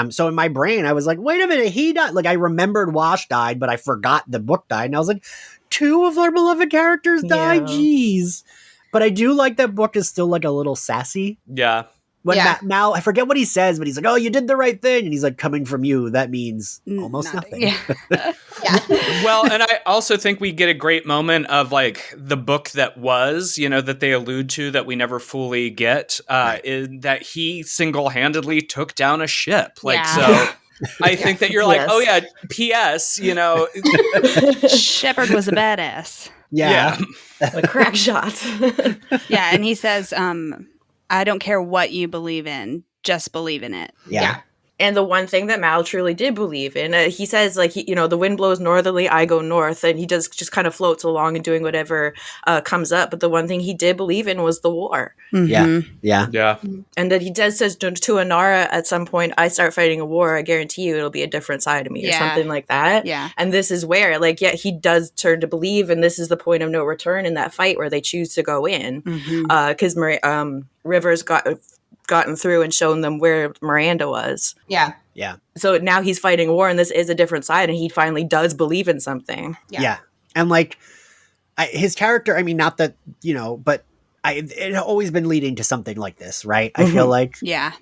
So in my brain, I was like, wait a minute, he died. Like, I remembered Wash died, but I forgot the book died. And I was like, 2 of our beloved characters died? Yeah. Jeez. But I do like that Book is still like a little sassy. Yeah. When Mal, I forget what he says, but he's like, oh, you did the right thing. And he's like, coming from you, that means almost nothing. Yeah. Well, and I also think we get a great moment of like the book that was, that they allude to that we never fully get, is that he single-handedly took down a ship. Like, so I think that you're like, oh yeah, P.S., Shepherd was a badass. Yeah. A crack shot. Yeah, and he says, I don't care what you believe in, just believe in it. Yeah. And the one thing that Mal truly did believe in, he says, like, the wind blows northerly, I go north, and he just kind of floats along and doing whatever comes up. But the one thing he did believe in was the war. Mm-hmm. Yeah. And that he says to Inara at some point, I start fighting a war, I guarantee you it'll be a different side of me or something like that. Yeah. And this is where, he does turn to believe, and this is the point of no return in that fight where they choose to go in. Because River's gotten through and shown them where Miranda was. Yeah. So now he's fighting a war, and this is a different side, and he finally does believe in something. Yeah. And his character, I mean, not that, but it had always been leading to something like this, right? I feel like. Yeah.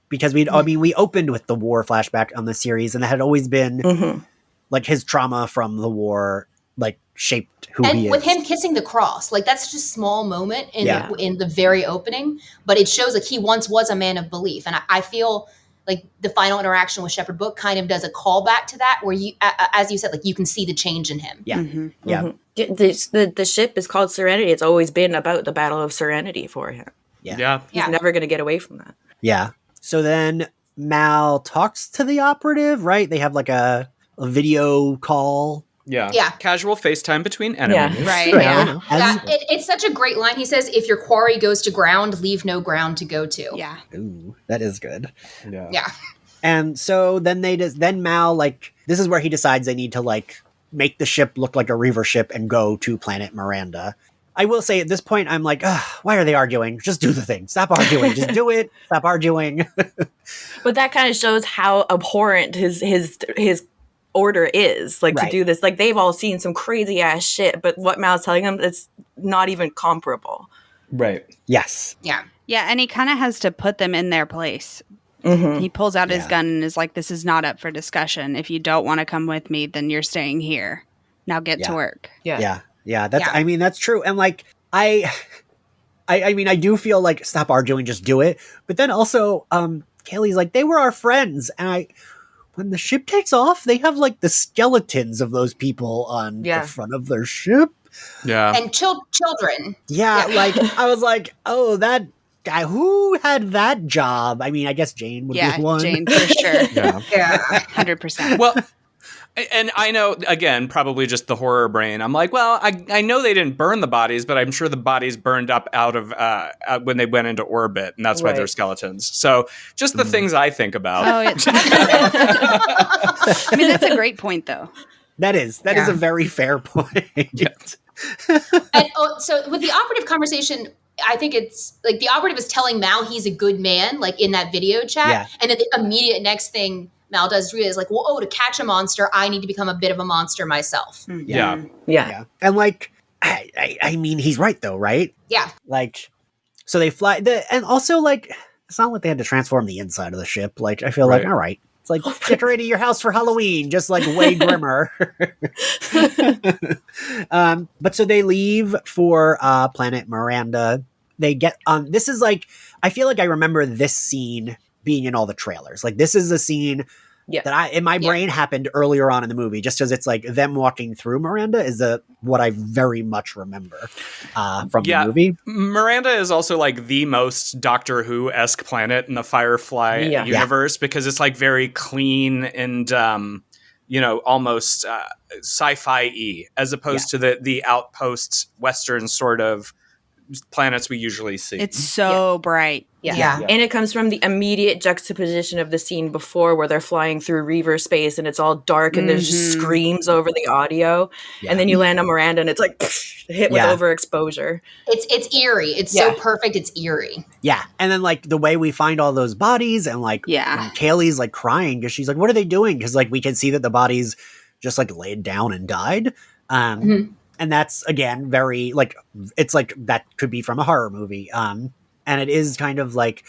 Because we opened with the war flashback on the series, and it had always been like his trauma from the war, like shaped who he is. And with him kissing the cross, like that's just a small moment in the very opening, but it shows like he once was a man of belief. And I feel like the final interaction with Shepherd Book kind of does a callback to that, where you, as you said, like you can see the change in him. Yeah. Yeah. The ship is called Serenity. It's always been about the Battle of Serenity for him. Yeah. He's never going to get away from that. Yeah. So then Mal talks to the operative, right? They have like a video call. Yeah. Casual FaceTime between enemies. Yeah. Right. Yeah. It's such a great line. He says, if your quarry goes to ground, leave no ground to go to. Yeah. Ooh, that is good. Yeah. And so then then Mal, this is where he decides they need to make the ship look like a Reaver ship and go to planet Miranda. I will say at this point, I'm like, why are they arguing? Just do the thing. Stop arguing. Just do it. Stop arguing. But that kind of shows how abhorrent his order is, to do this. They've all seen some crazy ass shit, but what Mal's telling them, it's not even comparable. Right. Yes. Yeah. Yeah, and he kind of has to put them in their place. Mm-hmm. He pulls out his gun and is like, this is not up for discussion. If you don't want to come with me, then you're staying here. Now get to work. Yeah. I mean, that's true. And like, I mean, I do feel like stop arguing, just do it. But then also, Kaylee's like, they were our friends. And when the ship takes off, they have like the skeletons of those people on the front of their ship. Yeah. And children. Yeah, like, I was like, oh, that guy, who had that job? I mean, I guess Jane would be one. Jane, for sure. Yeah. 100%. Well, and I know, again, probably just the horror brain. I'm like, well, I know they didn't burn the bodies, but I'm sure the bodies burned up out of when they went into orbit, and that's why they're skeletons. So just the things I think about. Oh, I mean, that's a great point, though. That is a very fair point. And so with the operative conversation, I think it's like the operative is telling Mal he's a good man, like in that video chat. And then the immediate next thing Mal does is like, well, to catch a monster, I need to become a bit of a monster myself. Yeah. And like, I mean, he's right though, right? Yeah. Like, so they fly, and also like, it's not like they had to transform the inside of the ship. Like, I feel like, all right, it's like decorating your house for Halloween, just like way grimmer. But so they leave for planet Miranda. They get this is like, I feel like I remember this scene being in all the trailers. Like, this is a scene that in my brain happened earlier on in the movie, just as it's like them walking through Miranda is what I very much remember from the movie. Miranda is also like the most Doctor Who-esque planet in the Firefly universe because it's like very clean and almost sci-fi-y as opposed to the outpost Western sort of planets we usually see. It's so bright. Yeah. And it comes from the immediate juxtaposition of the scene before where they're flying through Reaver space and it's all dark and there's just screams over the audio. And then you land on Miranda and it's like hit with overexposure. It's eerie. It's so perfect. It's eerie. Yeah. And then like the way we find all those bodies and like when Kaylee's like crying because she's like, what are they doing? Because like we can see that the bodies just like laid down and died. And that's, again, very, like, it's like that could be from a horror movie. And it is kind of, like,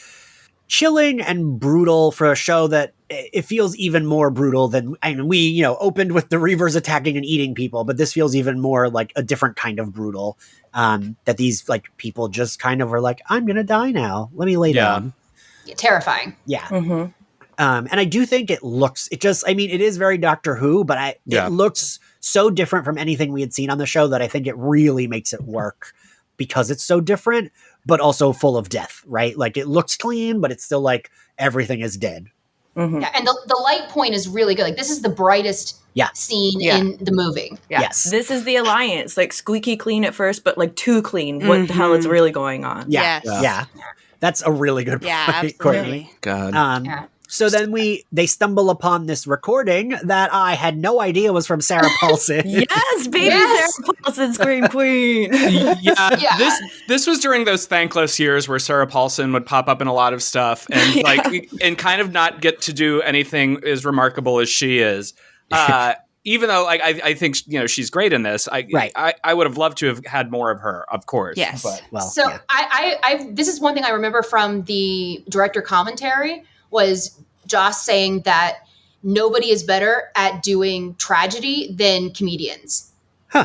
chilling and brutal for a show that it feels even more brutal than, I mean, we, opened with the Reavers attacking and eating people, but this feels even more like a different kind of brutal, that these, like, people just kind of are like, I'm going to die now. Let me lay down. Yeah, terrifying. Yeah. And I do think it is very Doctor Who, but it looks so different from anything we had seen on the show that I think it really makes it work because it's so different, but also full of death, right? Like it looks clean, but it's still like everything is dead. Yeah, and the light point is really good. Like this is the brightest scene in the movie. Yeah. Yes. This is the Alliance, like squeaky clean at first, but like too clean. What the hell is really going on? Yeah. That's a really good point, Courtney. God. So then they stumble upon this recording that I had no idea was from Sarah Paulson. Yes, baby, Sarah Paulson, Scream Queen. This was during those thankless years where Sarah Paulson would pop up in a lot of stuff and and kind of not get to do anything as remarkable as she is. Even though I think she's great in this, I would have loved to have had more of her, of course. Yes. But, I this is one thing I remember from the director commentary was Joss saying that nobody is better at doing tragedy than comedians.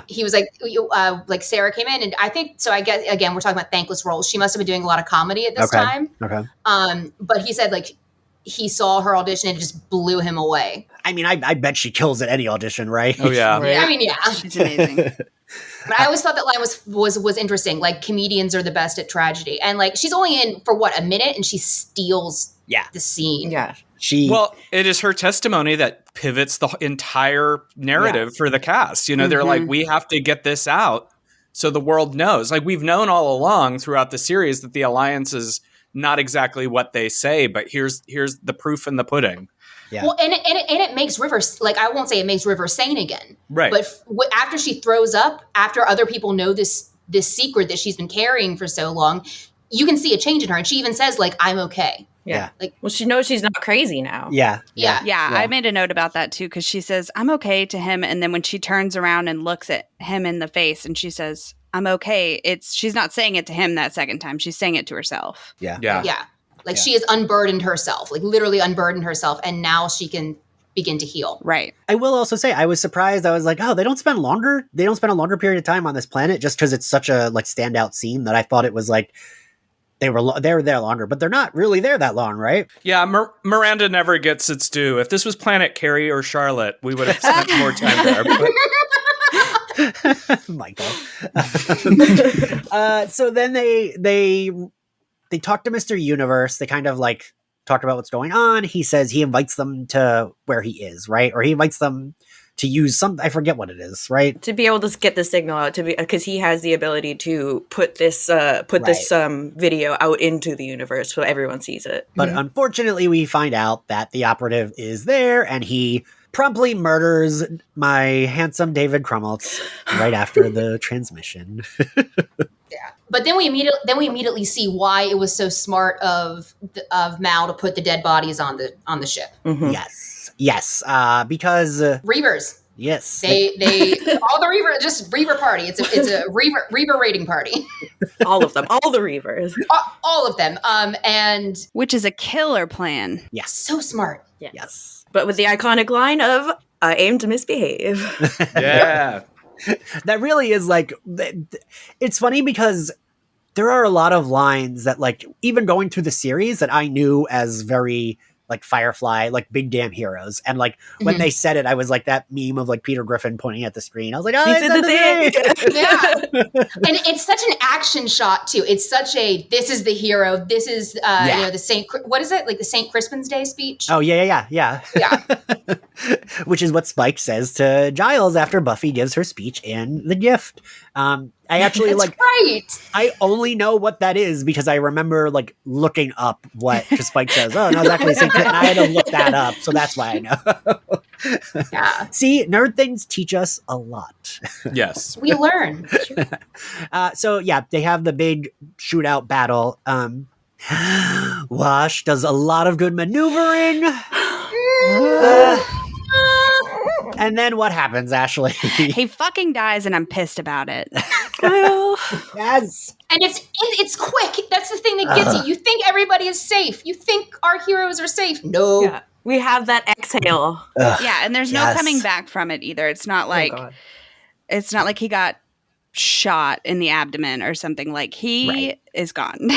He was like Sarah came in and I think, so I guess, again, we're talking about thankless roles. She must have been doing a lot of comedy at this time. Okay. But he said like he saw her audition and it just blew him away. I mean, I bet she kills at any audition, right? Oh yeah. Right. I mean, yeah. She's amazing. But I always thought that line was interesting. Like comedians are the best at tragedy. And like she's only in for a minute and she steals the scene. Yeah. Well, it is her testimony that pivots the entire narrative for the cast. They're like, we have to get this out so the world knows. Like we've known all along throughout the series that the Alliance is not exactly what they say, but here's the proof in the pudding. Yeah. Well, and it makes River, like, I won't say it makes River sane again. Right. But after she throws up, after other people know this secret that she's been carrying for so long, you can see a change in her. And she even says, like, I'm okay. Yeah. Like, well, she knows she's not crazy now. Yeah. I made a note about that too, because she says, I'm okay to him. And then when she turns around and looks at him in the face and she says, I'm okay, she's not saying it to him that second time. She's saying it to herself. Yeah. Yeah. Like she has unburdened herself, like literally unburdened herself, and now she can begin to heal. Right. I will also say I was surprised. I was like, oh, they don't spend a longer period of time on this planet just because it's such a like standout scene that I thought it was like they were there longer, but they're not really there that long, right? Yeah, Miranda never gets its due. If this was Planet Carrie or Charlotte, we would have spent more time there. But... Michael. So then they talk to Mr. Universe. They kind of like talk about what's going on. He says he invites them to where he is, right? Or he invites them to use some, I forget what it is, right? To be able to get the signal out, to be, because he has the ability to put this video out into the universe so everyone sees it. But unfortunately, we find out that the operative is there, and he promptly murders my handsome David Krumholtz right after the transmission. But then we immediately see why it was so smart of Mal to put the dead bodies on the ship. Mm-hmm. Yes, because Reavers. Yes, they all the Reaver, just Reaver party. It's a Reaver rating party. All of them, all the Reavers, all of them. And which is a killer plan. Yes, so smart. Yes, but with the iconic line of "I aim to misbehave." Yeah. That really is like, it's funny because there are a lot of lines that like, even going through the series that I knew as very like Firefly, like big damn heroes. And like when they said it, I was like that meme of like Peter Griffin pointing at the screen. I was like, oh, it's the thing. Yeah. And it's such an action shot too. It's such a, this is the hero. This is, the Saint, what is it? Like the St. Crispin's Day speech? Oh, yeah. Which is what Spike says to Giles after Buffy gives her speech in The Gift. I actually That's right. I only know what that is because I remember like looking up what Spike says. Oh, no, it's actually St. And I had to look that up. So that's why I know. Yeah. See, nerd things teach us a lot. Yes. We learn. So yeah, they have the big shootout battle. Wash does a lot of good maneuvering. And then what happens, Ashley? He fucking dies and I'm pissed about it. Yes. And it's quick. That's the thing that gets you. You think everybody is safe. You think our heroes are safe. No. Yeah. We have that exhale. Yeah, and there's no coming back from it either. It's not like it's not like he got shot in the abdomen or something. Like he is gone.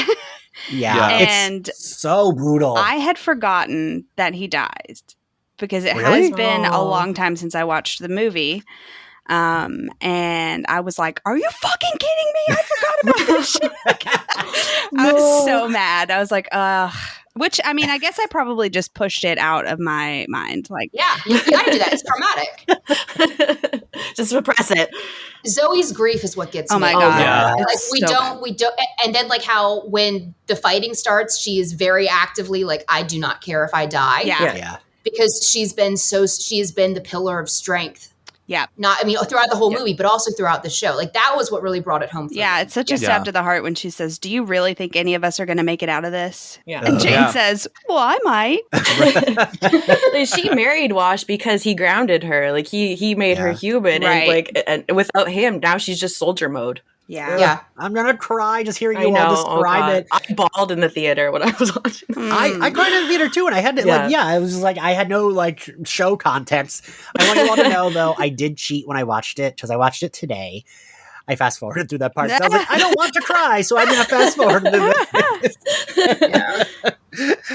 Yeah. And it's so brutal. I had forgotten that he dies because it has been a long time since I watched the movie. And I was like, are you fucking kidding me? I forgot about this shit. I was so mad. I was like, which, I mean, I guess I probably just pushed it out of my mind. Like, yeah, you gotta do that. It's traumatic. Just repress it. Zoe's grief is what gets me. Oh my God. Yeah. Like we So don't, and then like how when the fighting starts, she is very actively like, I do not care if I die. Yeah. Because she has been the pillar of strength. Yeah. Throughout the whole movie, but also throughout the show. Like that was what really brought it home for me. It's such a stab to the heart when she says, do you really think any of us are going to make it out of this? Yeah. And Jane says, well, I might. She married Wash because he grounded her. Like he made her human. And without him, now she's just soldier mode. Yeah. I'm gonna cry just hearing you all describe it. I bawled in the theater when I was watching. I cried in the theater too, and I had to I was just like, I had no like show context. I want you all to know though, I did cheat when I watched it because I watched it today. I fast forwarded through that part. So I was like, I don't want to cry, so I'm gonna fast forward through this.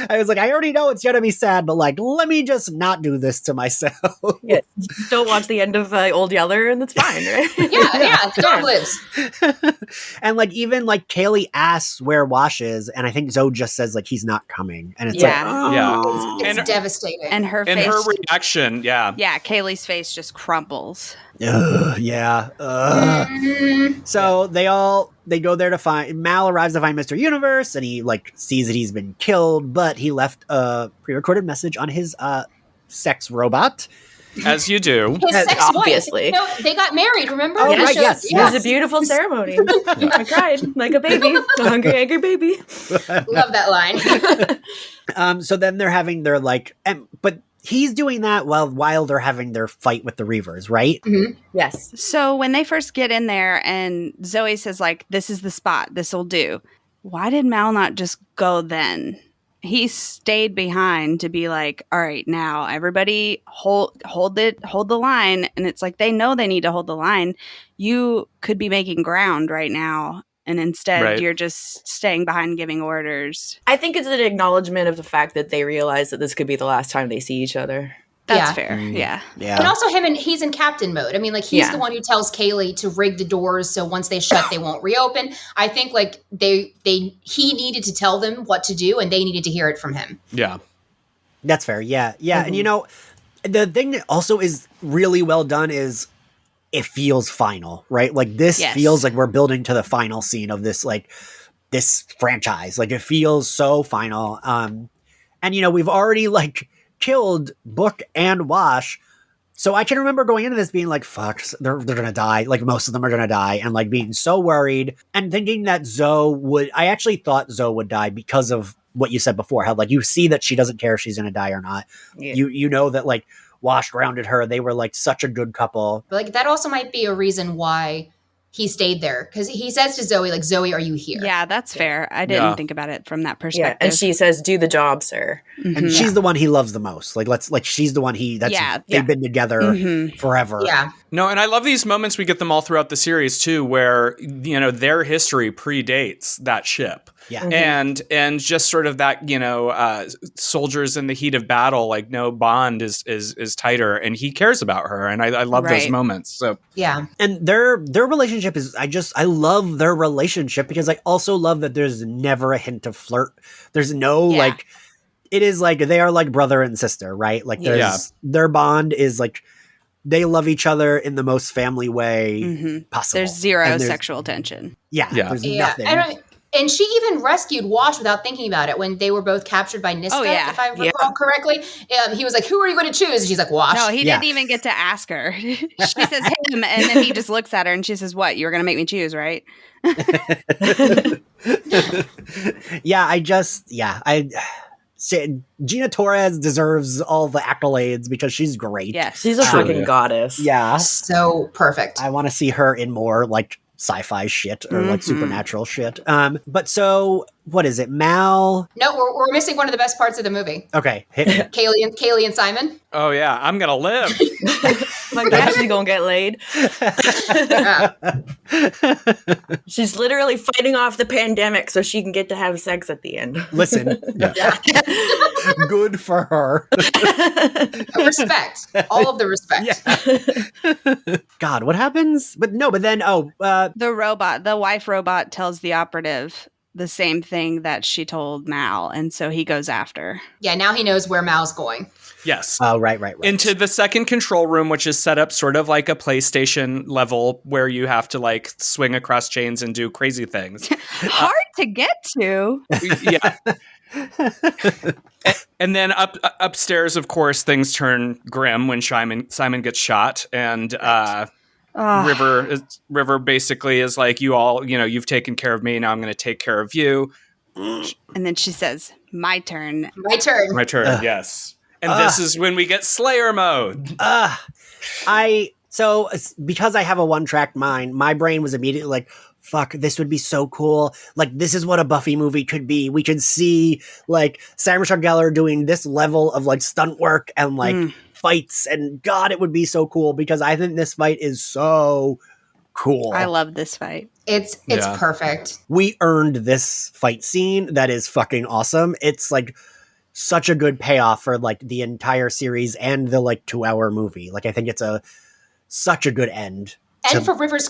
I was like, I already know it's gonna be sad, but like, let me just not do this to myself. Yeah, just don't watch the end of Old Yeller, and that's fine, right? The dog lives. And like, even like Kaylee asks where Wash is, and I think Zoe just says like he's not coming, and it's It's devastating. And her face, her reaction, Kaylee's face just crumbles. So they go there to find Mal arrives to find Mr. Universe, and he like sees that he's been killed, but he left a pre-recorded message on his sex robot. As you do. His sex obviously. They got married, remember? Oh, right, yes. It was a beautiful ceremony. I cried like a baby. A hungry, angry baby. Love that line. So then they're having their like, but he's doing that while they're having their fight with the Reavers, right? Mm-hmm. Yes. So when they first get in there and Zoe says like, this is the spot, this will do. Why did Mal not just go then? he stayed behind to be like, all right, now everybody hold the line. And it's like, they know they need to hold the line. You could be making ground right now. And instead, you're just staying behind giving orders. I think it's an acknowledgement of the fact that they realize that this could be the last time they see each other. That's fair. Yeah. And also he's in captain mode. I mean, like, he's the one who tells Kaylee to rig the doors so once they shut, they won't reopen. I think, like, he needed to tell them what to do, and they needed to hear it from him. Yeah. That's fair. Yeah. Yeah. And, the thing that also is really well done is it feels final, right? Like, this feels like we're building to the final scene of this, like, this franchise. Like, it feels so final. And, we've already, like, killed Book and Wash. So I can remember going into this being like, fuck, they're going to die. Like, most of them are going to die. And, like, being so worried and thinking that I actually thought Zoe would die because of what you said before. How, like, you see that she doesn't care if she's going to die or not. Yeah. You know that, like, Wash grounded her. They were, like, such a good couple. But, like, that also might be a reason why he stayed there, because he says to Zoe, like, Zoe, are you here? Yeah, that's fair. I didn't think about it from that perspective. Yeah, and she says, do the job, sir. Mm-hmm. And she's the one he loves the most. Like, she's the one they've been together forever. Yeah. No, and I love these moments. We get them all throughout the series too, where, their history predates that ship. Yeah. Mm-hmm. And just sort of that, soldiers in the heat of battle, like, no bond is tighter, and he cares about her. And I love those moments. So yeah. And their relationship is, I love their relationship, because I also love that there's never a hint of flirt. There's no like, it is like, they are like brother and sister, right? Like, their bond is like, they love each other in the most family way possible. There's zero sexual tension. Yeah. There's nothing. And she even rescued Wash without thinking about it when they were both captured by Niska, if I recall correctly. He was like, who are you going to choose? And she's like, Wash. No, he didn't even get to ask her. She says him, and then he just looks at her and she says, what? You were going to make me choose, right? Gina Torres deserves all the accolades because she's great. Yes, she's a freaking goddess. Yeah. So perfect. I want to see her in more, like, sci-fi shit or like supernatural shit. But so what is it? Mal? No, we're missing one of the best parts of the movie. Okay. Kaylee and Simon. Oh yeah, I'm gonna live. Like, Ashley's gonna get laid. She's literally fighting off the pandemic so she can get to have sex at the end. Listen. Good for her. Respect. All of the respect. Yeah. God, what happens? But then, the wife robot tells the operative the same thing that she told Mal, and so he goes after. Yeah, now he knows where Mal's going. Yes. Oh, right. Into the second control room, which is set up sort of like a PlayStation level where you have to, like, swing across chains and do crazy things. Hard to get to. Yeah. And then upstairs, of course, things turn grim when Simon gets shot, and River basically is like, you all, you've taken care of me, now I'm going to take care of you. And then she says, my turn. My turn. Yes. And this is when we get Slayer mode. So because I have a one-track mind, my brain was immediately like, fuck, this would be so cool. Like, this is what a Buffy movie could be. We could see, like, Sarah Michelle Gellar doing this level of, like, stunt work and, like, fights. And God, it would be so cool, because I think this fight is so cool. I love this fight. It's perfect. We earned this fight scene that is fucking awesome. It's, like, such a good payoff for, like, the entire series and the, like, 2-hour movie. Like, I think it's such a good end. And for River's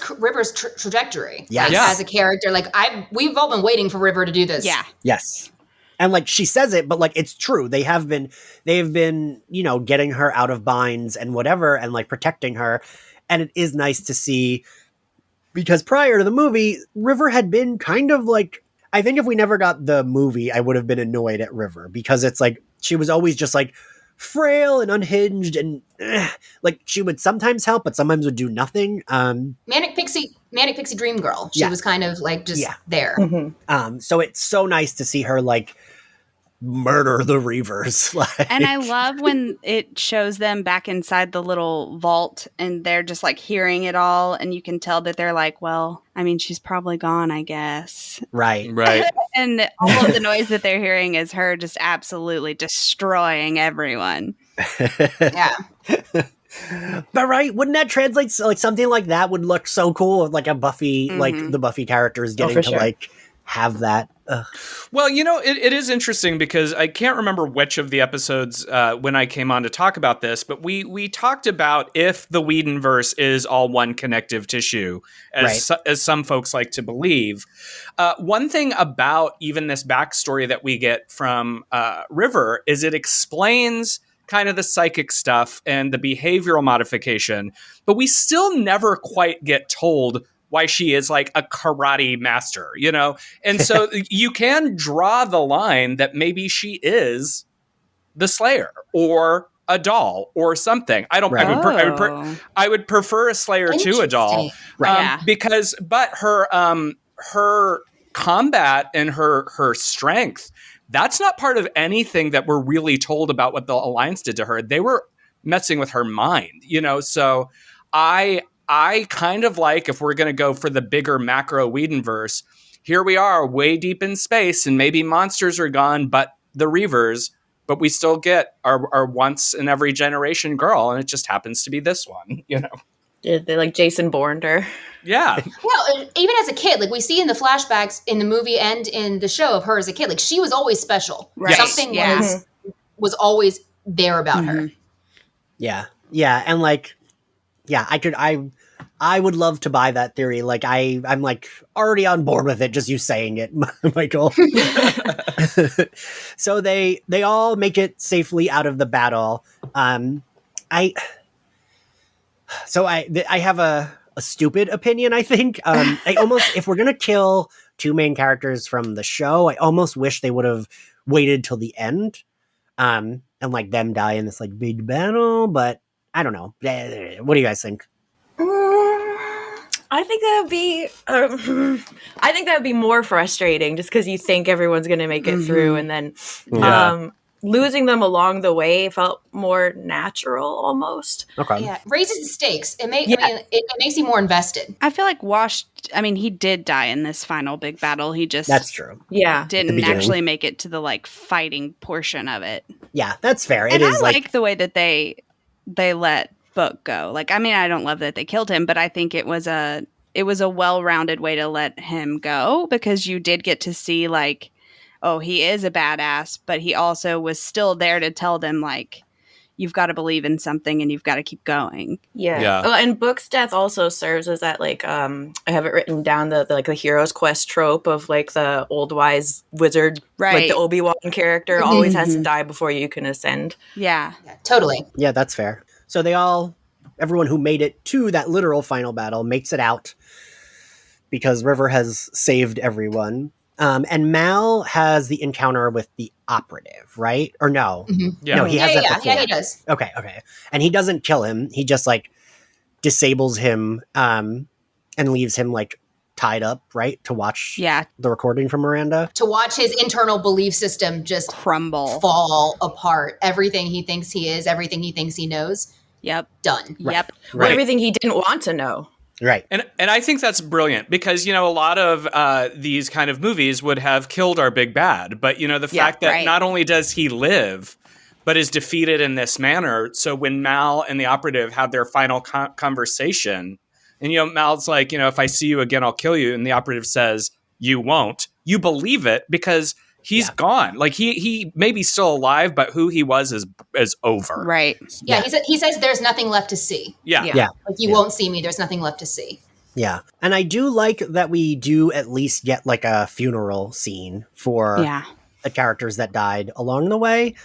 trajectory. Yes. As a character. Like, we've all been waiting for River to do this. Yeah. Yes. And, like, she says it, but, like, it's true. They've been, getting her out of binds and whatever, and, like, protecting her. And it is nice to see, because prior to the movie, River had been kind of, like, I think if we never got the movie, I would have been annoyed at River, because it's, like, she was always just, like, frail and unhinged, and like, she would sometimes help, but sometimes would do nothing. Manic pixie dream girl. She was kind of like just there. Mm-hmm. So it's so nice to see her, like, murder the Reavers. And I love when it shows them back inside the little vault and they're just like hearing it all. And you can tell that they're like, well, I mean, she's probably gone, I guess. Right. And all of the noise that they're hearing is her just absolutely destroying everyone. Yeah. But right, wouldn't that translate like something like that would look so cool if like a Buffy, like the Buffy characters getting to like have that. Well, it is interesting because I can't remember which of the episodes when I came on to talk about this, but we talked about if the Whedonverse is all one connective tissue, as some folks like to believe. One thing about even this backstory that we get from River is it explains kind of the psychic stuff and the behavioral modification, but we still never quite get told why she is like a karate master, And so you can draw the line that maybe she is the Slayer or a doll or something. I would prefer a Slayer to a doll. But her combat and her strength, that's not part of anything that we're really told about what the Alliance did to her. They were messing with her mind, So I kind of like, if we're going to go for the bigger macro Whedonverse, here we are way deep in space and maybe monsters are gone, but the Reavers, but we still get our once in every generation girl. And it just happens to be this one, They like Jason Bourne her. Yeah. Well, even as a kid, like we see in the flashbacks in the movie and in the show of her as a kid, like she was always special. Right. Something was always there about her. Yeah. Yeah. And like, yeah, I would love to buy that theory. Like I'm like already on board with it. Just you saying it, Michael. So they all make it safely out of the battle. I have a stupid opinion, I think. I almost, if we're going to kill two main characters from the show, I almost wish they would have waited till the end. And like them die in this like big battle, but I don't know. What do you guys think? I think that would be. I think that would be more frustrating, just because you think everyone's going to make it through, and then losing them along the way felt more natural, almost. Okay. Yeah, raises the stakes. It makes you more invested. I feel like he did die in this final big battle. He just that's true. Yeah, didn't actually make it to the like fighting portion of it. Yeah, that's fair. And I like the way that they let Book go. Like, I mean, I don't love that they killed him, but I think it was a well-rounded way to let him go, because you did get to see like, oh, he is a badass, but he also was still there to tell them like, you've got to believe in something and you've got to keep going. Yeah. Oh, and Book's death also serves as that like I have it written down the hero's quest trope of like the old wise wizard, like the Obi-Wan character always has to die before you can ascend. Yeah, totally. Yeah, that's fair. So everyone who made it to that literal final battle makes it out because River has saved everyone. And Mal has the encounter with the operative, right? Or no? Mm-hmm. Yeah. No, he has that before. Yeah, he does. Okay. And he doesn't kill him. He just like disables him and leaves him like tied up, right? To watch the recording from Miranda. To watch his internal belief system just crumble, fall apart. Everything he thinks he is, everything he thinks he knows. Yep. Done. Right. Yep. Right. Everything he didn't want to know. Right. And I think that's brilliant because, a lot of these kind of movies would have killed our big bad. But, the fact that not only does he live, but is defeated in this manner. So when Mal and the operative have their final conversation, and, Mal's like, if I see you again, I'll kill you. And the operative says, you won't. You believe it because he's gone. Like he may be still alive, but who he was is over. Right. Yeah. He says there's nothing left to see. Yeah. Like you won't see me. There's nothing left to see. Yeah. And I do like that we do at least get like a funeral scene for the characters that died along the way.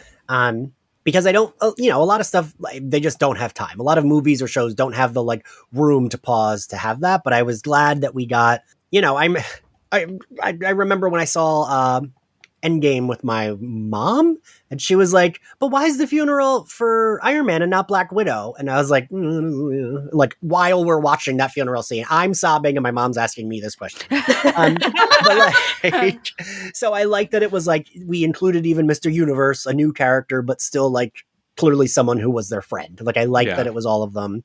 Because I don't, a lot of stuff, they just don't have time. A lot of movies or shows don't have the like room to pause to have that. But I was glad that we got, I remember when I saw Endgame with my mom, and she was like, but why is the funeral for Iron Man and not Black Widow? And I was like, like while we're watching that funeral scene, I'm sobbing and my mom's asking me this question. But like, so I like that it was like, we included even Mr. Universe, a new character, but still like clearly someone who was their friend. Like, I like that it was all of them.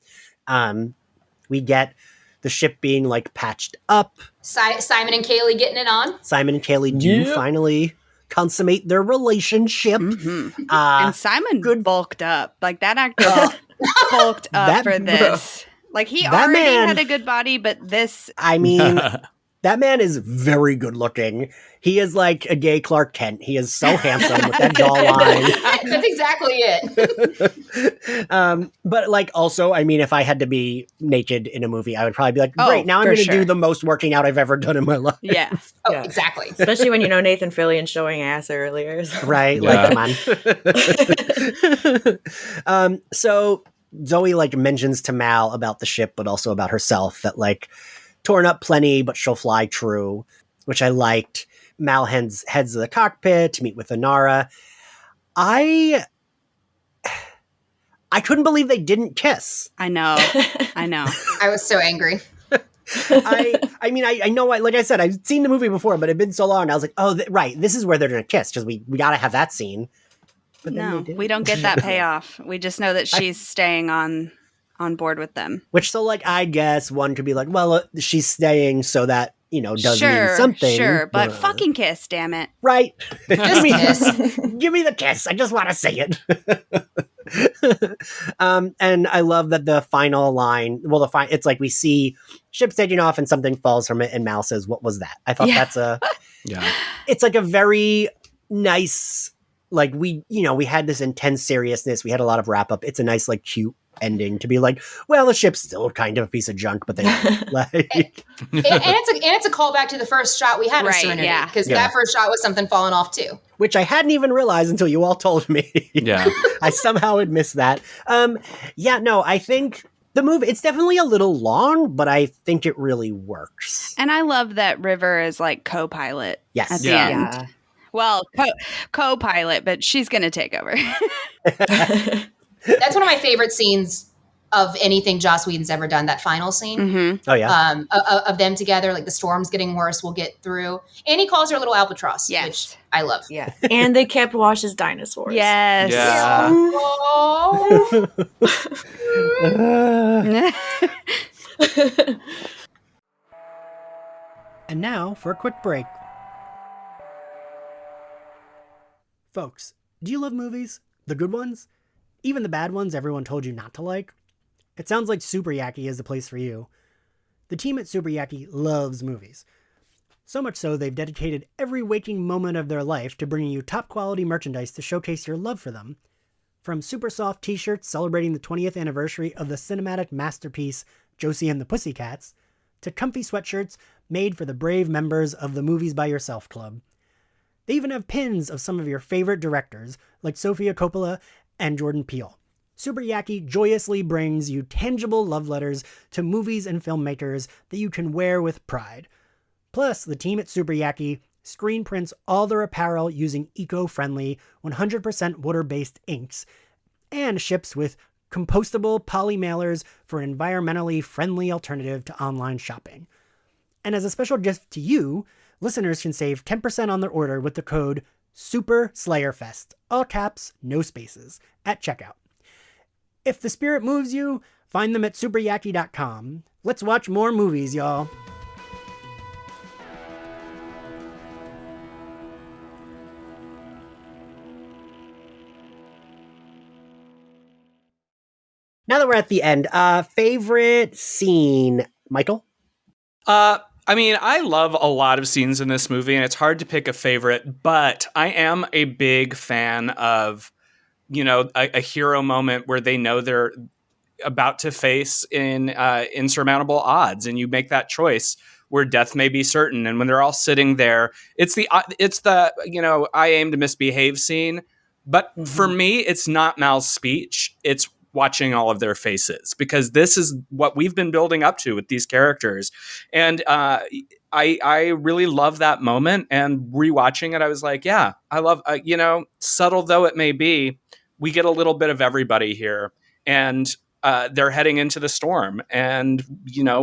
We get the ship being like patched up. Simon and Kaylee getting it on. Simon and Kaylee do finally consummate their relationship. And Simon bulked up. Like, that actor bulked up for this. Like, he already had a good body, but this... I mean, that man is very good looking. He is like a gay Clark Kent. He is so handsome with that jawline. That's exactly it. But like, also, I mean, if I had to be naked in a movie, I would probably be like, great, now I'm going to do the most working out I've ever done in my life. Yeah. Exactly. Especially when you know Nathan Fillion showing ass earlier. So. Right? Like, come on. So Zoe like mentions to Mal about the ship, but also about herself, that like, torn up plenty, but she'll fly true, which I liked. Mal heads to the cockpit to meet with Inara. I couldn't believe they didn't kiss. I know. I was so angry. I mean, I know, like I said, I've seen the movie before, but it'd been so long. I was like, oh, right, this is where they're going to kiss, because we got to have that scene. But no, we don't get that payoff. We just know that she's staying on board with them. Which, so like, I guess one could be like, well, she's staying so that, you know, does mean something. Sure, but fucking kiss, damn it. Right. Just kiss. Give me the kiss. I just want to say it. And I love that the final line, well, it's like we see ships taking off and something falls from it and Mal says, what was that? I thought that's it's like a very nice, like we had this intense seriousness. We had a lot of wrap up. It's a nice, like, cute ending to be like, well, the ship's still kind of a piece of junk, but they like and it's a callback to the first shot we had of Serenity, because that first shot was something falling off too, which I hadn't even realized until you all told me. I somehow had missed that. I think the movie, it's definitely a little long, but I think it really works. And I love that River is like co-pilot at the end. Well, co-pilot, but she's gonna take over. That's one of my favorite scenes of anything Joss Whedon's ever done, that final scene. Mm-hmm. Oh, yeah. Of them together, like the storm's getting worse, we'll get through. And he calls her a little albatross, which I love. Yeah. And they kept Wash's dinosaurs. Yes. Yeah. And now for a quick break. Folks, do you love movies? The good ones? Even the bad ones everyone told you not to like? It sounds like Super Yaki is the place for you. The team at Super Yaki loves movies. So much so, they've dedicated every waking moment of their life to bringing you top quality merchandise to showcase your love for them. From super soft t-shirts celebrating the 20th anniversary of the cinematic masterpiece Josie and the Pussycats, to comfy sweatshirts made for the brave members of the Movies by Yourself Club. They even have pins of some of your favorite directors, like Sofia Coppola and Jordan Peele. Super Yaki joyously brings you tangible love letters to movies and filmmakers that you can wear with pride. Plus, the team at Super Yaki screen prints all their apparel using eco-friendly, 100% water-based inks, and ships with compostable poly mailers for an environmentally friendly alternative to online shopping. And as a special gift to you, listeners can save 10% on their order with the code SUPERSlayerFest, all caps, no spaces, at checkout. If the spirit moves you, find them at superyaki.com. Let's watch more movies, y'all. Now that we're at the end, favorite scene, Michael? I mean, I love a lot of scenes in this movie, and it's hard to pick a favorite, but I am a big fan of, you know, a hero moment where they know they're about to face insurmountable odds, and you make that choice where death may be certain. And when they're all sitting there, it's the you know, I aim to misbehave scene. But for me, it's not Mal's speech. It's watching all of their faces, because this is what we've been building up to with these characters. And I really love that moment, and rewatching it, I was like, yeah, I love, subtle though it may be, we get a little bit of everybody here, and they're heading into the storm. And,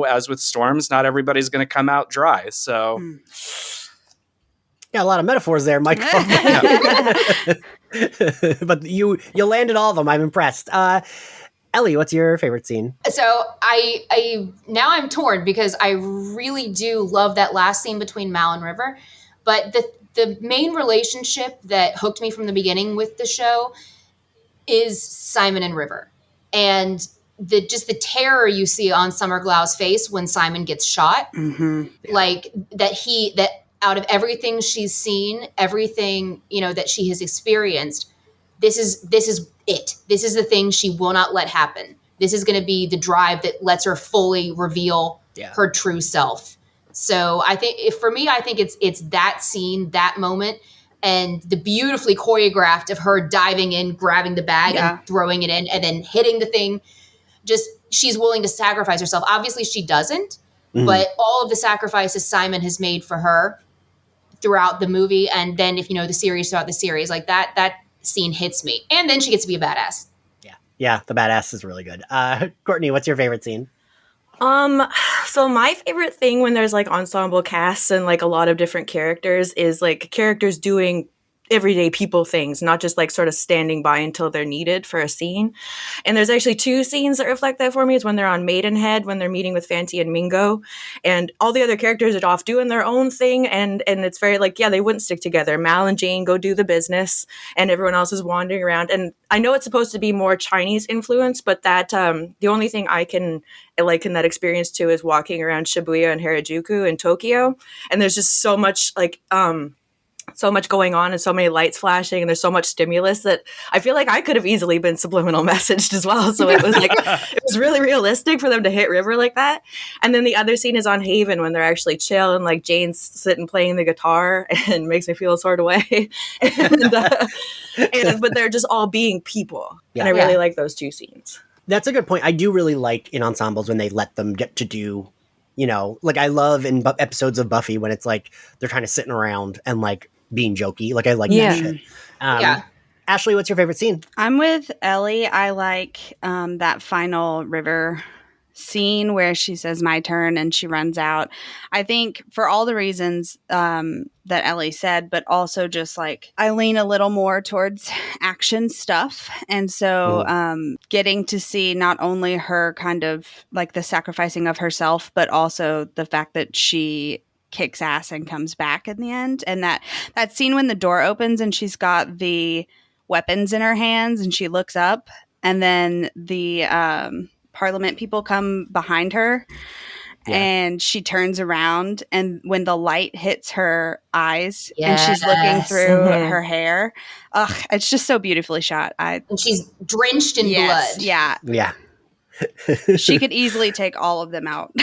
as with storms, not everybody's going to come out dry. So yeah, a lot of metaphors there, Michael. But you landed all of them. I'm impressed. Ellie, what's your favorite scene? So I now I'm torn because I really do love that last scene between Mal and River, but the main relationship that hooked me from the beginning with the show is Simon and River, and the terror you see on Summer Glau's face when Simon gets shot, like that out of everything she's seen, everything that she has experienced. This is it. This is the thing she will not let happen. This is going to be the drive that lets her fully reveal her true self. So I think it's that scene, that moment, and the beautifully choreographed of her diving in, grabbing the bag and throwing it in, and then hitting the thing. Just, she's willing to sacrifice herself. Obviously she doesn't, but all of the sacrifices Simon has made for her throughout the movie, and then if the series, throughout the series, like that scene hits me. And then she gets to be a badass. Yeah, the badass is really good. Courtney, what's your favorite scene? So my favorite thing when there's like ensemble casts and like a lot of different characters is like characters doing everyday people things, not just like sort of standing by until they're needed for a scene. And there's actually two scenes that reflect that for me. Is when they're on Maidenhead, when they're meeting with Fancy and Mingo, and all the other characters are off doing their own thing, and it's very like, they wouldn't stick together. Mal and Jane go do the business and everyone else is wandering around. And I know it's supposed to be more Chinese influence, but that the only thing I can liken that experience to is walking around Shibuya and Harajuku in Tokyo, and there's just so much so much going on and so many lights flashing and there's so much stimulus that I feel like I could have easily been subliminal messaged as well. So it was like, it was really realistic for them to hit River like that. And then the other scene is on Haven when they're actually chill and like Jane's sitting playing the guitar and makes me feel a sort of way. But they're just all being people. Yeah. And I really like those two scenes. That's a good point. I do really like in ensembles when they let them get to do, like I love in episodes of Buffy when it's like they're kind of sitting around and like being jokey. Like I like that shit. Ashley, what's your favorite scene? I'm with Ellie. I like that final River scene where she says my turn and she runs out. I think for all the reasons that Ellie said, but also just like I lean a little more towards action stuff. And so getting to see not only her kind of like the sacrificing of herself, but also the fact that she kicks ass and comes back in the end. And that scene when the door opens and she's got the weapons in her hands and she looks up and then the Parliament people come behind her and she turns around and when the light hits her eyes and she's looking through her hair, it's just so beautifully shot. And she's drenched in blood. Yeah. She could easily take all of them out.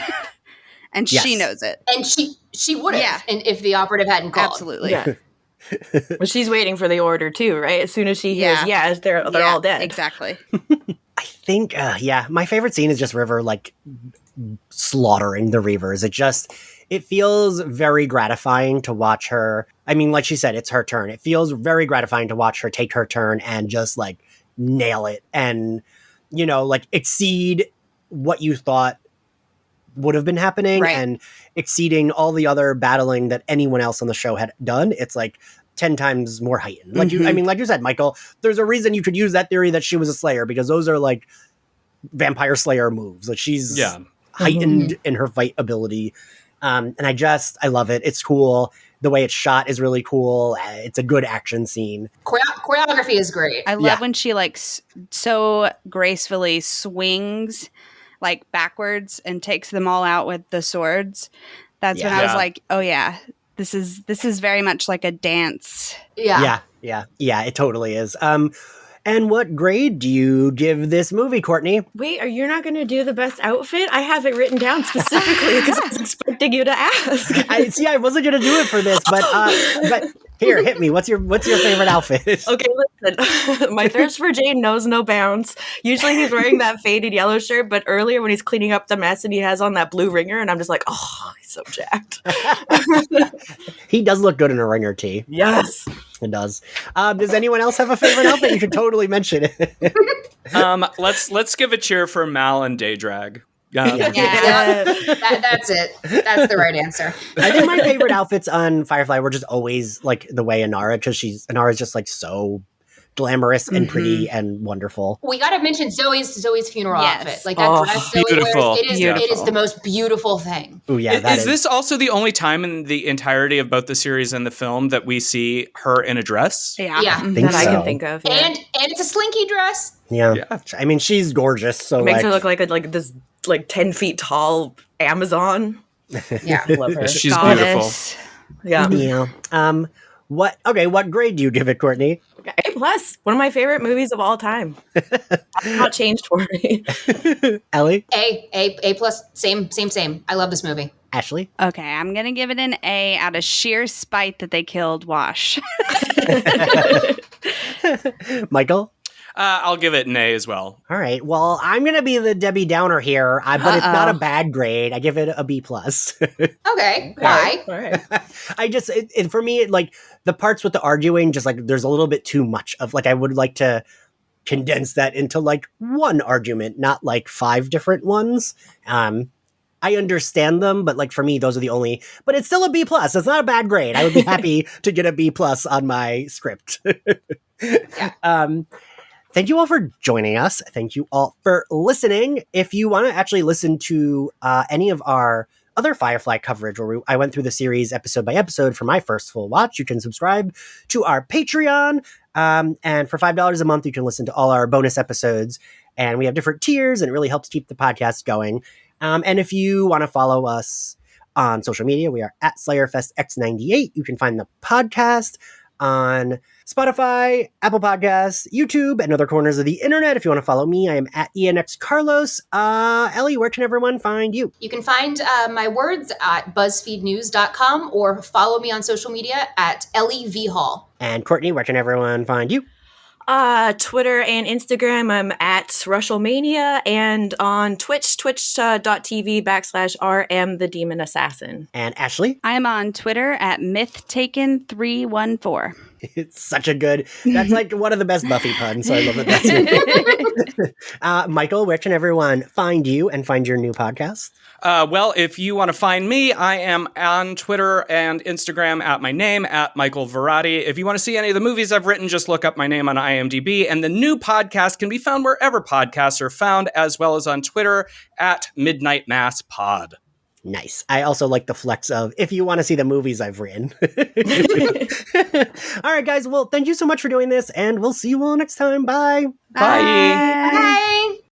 And she knows it. And she would have if the operative hadn't called. Absolutely. Yeah. Well, she's waiting for the order too, right? As soon as she hears they're all dead. Exactly. I think, my favorite scene is just River, like, slaughtering the Reavers. It feels very gratifying to watch her. I mean, like she said, it's her turn. It feels very gratifying to watch her take her turn and just, like, nail it and, like, exceed what you thought would have been happening and exceeding all the other battling that anyone else on the show had done. It's like 10 times more heightened. Like you said, Michael, there's a reason you could use that theory that she was a Slayer because those are like vampire Slayer moves. Like she's heightened in her fight ability. And I love it. It's cool. The way it's shot is really cool. It's a good action scene. Choreography is great. I love when she like so gracefully swings like backwards and takes them all out with the swords. That's when I was like, oh yeah, this is very much like a dance. Yeah, it totally is. And what grade do you give this movie, Courtney? Wait, are you not going to do the best outfit? I have it written down specifically because I was expecting you to ask. I wasn't going to do it for this, but Here, hit me. What's your favorite outfit? Okay, listen. My thirst for Jane knows no bounds. Usually he's wearing that faded yellow shirt, but earlier when he's cleaning up the mess and he has on that blue ringer, and I'm just like, oh, he's so jacked. He does look good in a ringer tee. Yes. It does. Does anyone else have a favorite outfit? You should totally mention it. Let's give a cheer for Mal and Daydrag. That's it. That's the right answer. I think my favorite outfits on Firefly were just always like the way Inara, because Inara's just like so glamorous and pretty and wonderful. We got to mention Zoe's funeral outfit. Like that dress Zoe beautiful. wears. It is the most beautiful thing. Oh yeah, is this also the only time in the entirety of both the series and the film that we see her in a dress? Yeah. I can think of. Yeah. And it's a slinky dress. Yeah. I mean, she's gorgeous. So it makes her look like this 10 feet tall Amazon. Yeah, love her. She's Goddess. beautiful. Yeah. What grade do you give it, Courtney? A+. One of my favorite movies of all time. That's not changed for me. Ellie? A+. Same. I love this movie. Ashley? Okay, I'm going to give it an A out of sheer spite that they killed Wash. Michael? I'll give it an A as well. All right. Well, I'm going to be the Debbie Downer here, but it's not a bad grade. I give it a B+. Okay. Why? All right. I just, for me, like, the parts with the arguing, just like, there's a little bit too much of, like, I would like to condense that into, like, one argument, not, like, 5 different ones. I understand them, but, like, for me, those are the only, but it's still a B+. It's not a bad grade. I would be happy to get a B+ on my script. Thank you all for joining us. Thank you all for listening. If you want to actually listen to any of our other Firefly coverage, where I went through the series episode by episode for my first full watch, you can subscribe to our Patreon. And for $5 a month, you can listen to all our bonus episodes. And we have different tiers, and it really helps keep the podcast going. And if you want to follow us on social media, we are at SlayerFestX98. You can find the podcast on Spotify, Apple Podcasts, YouTube, and other corners of the internet. If you want to follow me, I am at ENXCarlos. Ellie, where can everyone find you? You can find my words at BuzzFeedNews.com or follow me on social media at Ellie Hall. And Courtney, where can everyone find you? Twitter and Instagram, I'm at Rushlemania, and on Twitch, twitch.tv/RM the Demon Assassin. And Ashley? I am on Twitter at MythTaken314. It's such a good, that's like one of the best Buffy puns, so I love that. That's Michael, where can everyone find you and find your new podcast? Well, if you want to find me, I am on Twitter and Instagram at my name, at Michael Varrati. If you want to see any of the movies I've written, just look up my name on IMDb. And the new podcast can be found wherever podcasts are found, as well as on Twitter at Midnight Mass Pod. Nice. I also like the flex of, if you want to see the movies I've written. All right, guys. Well, thank you so much for doing this, and we'll see you all next time. Bye. Bye. Bye.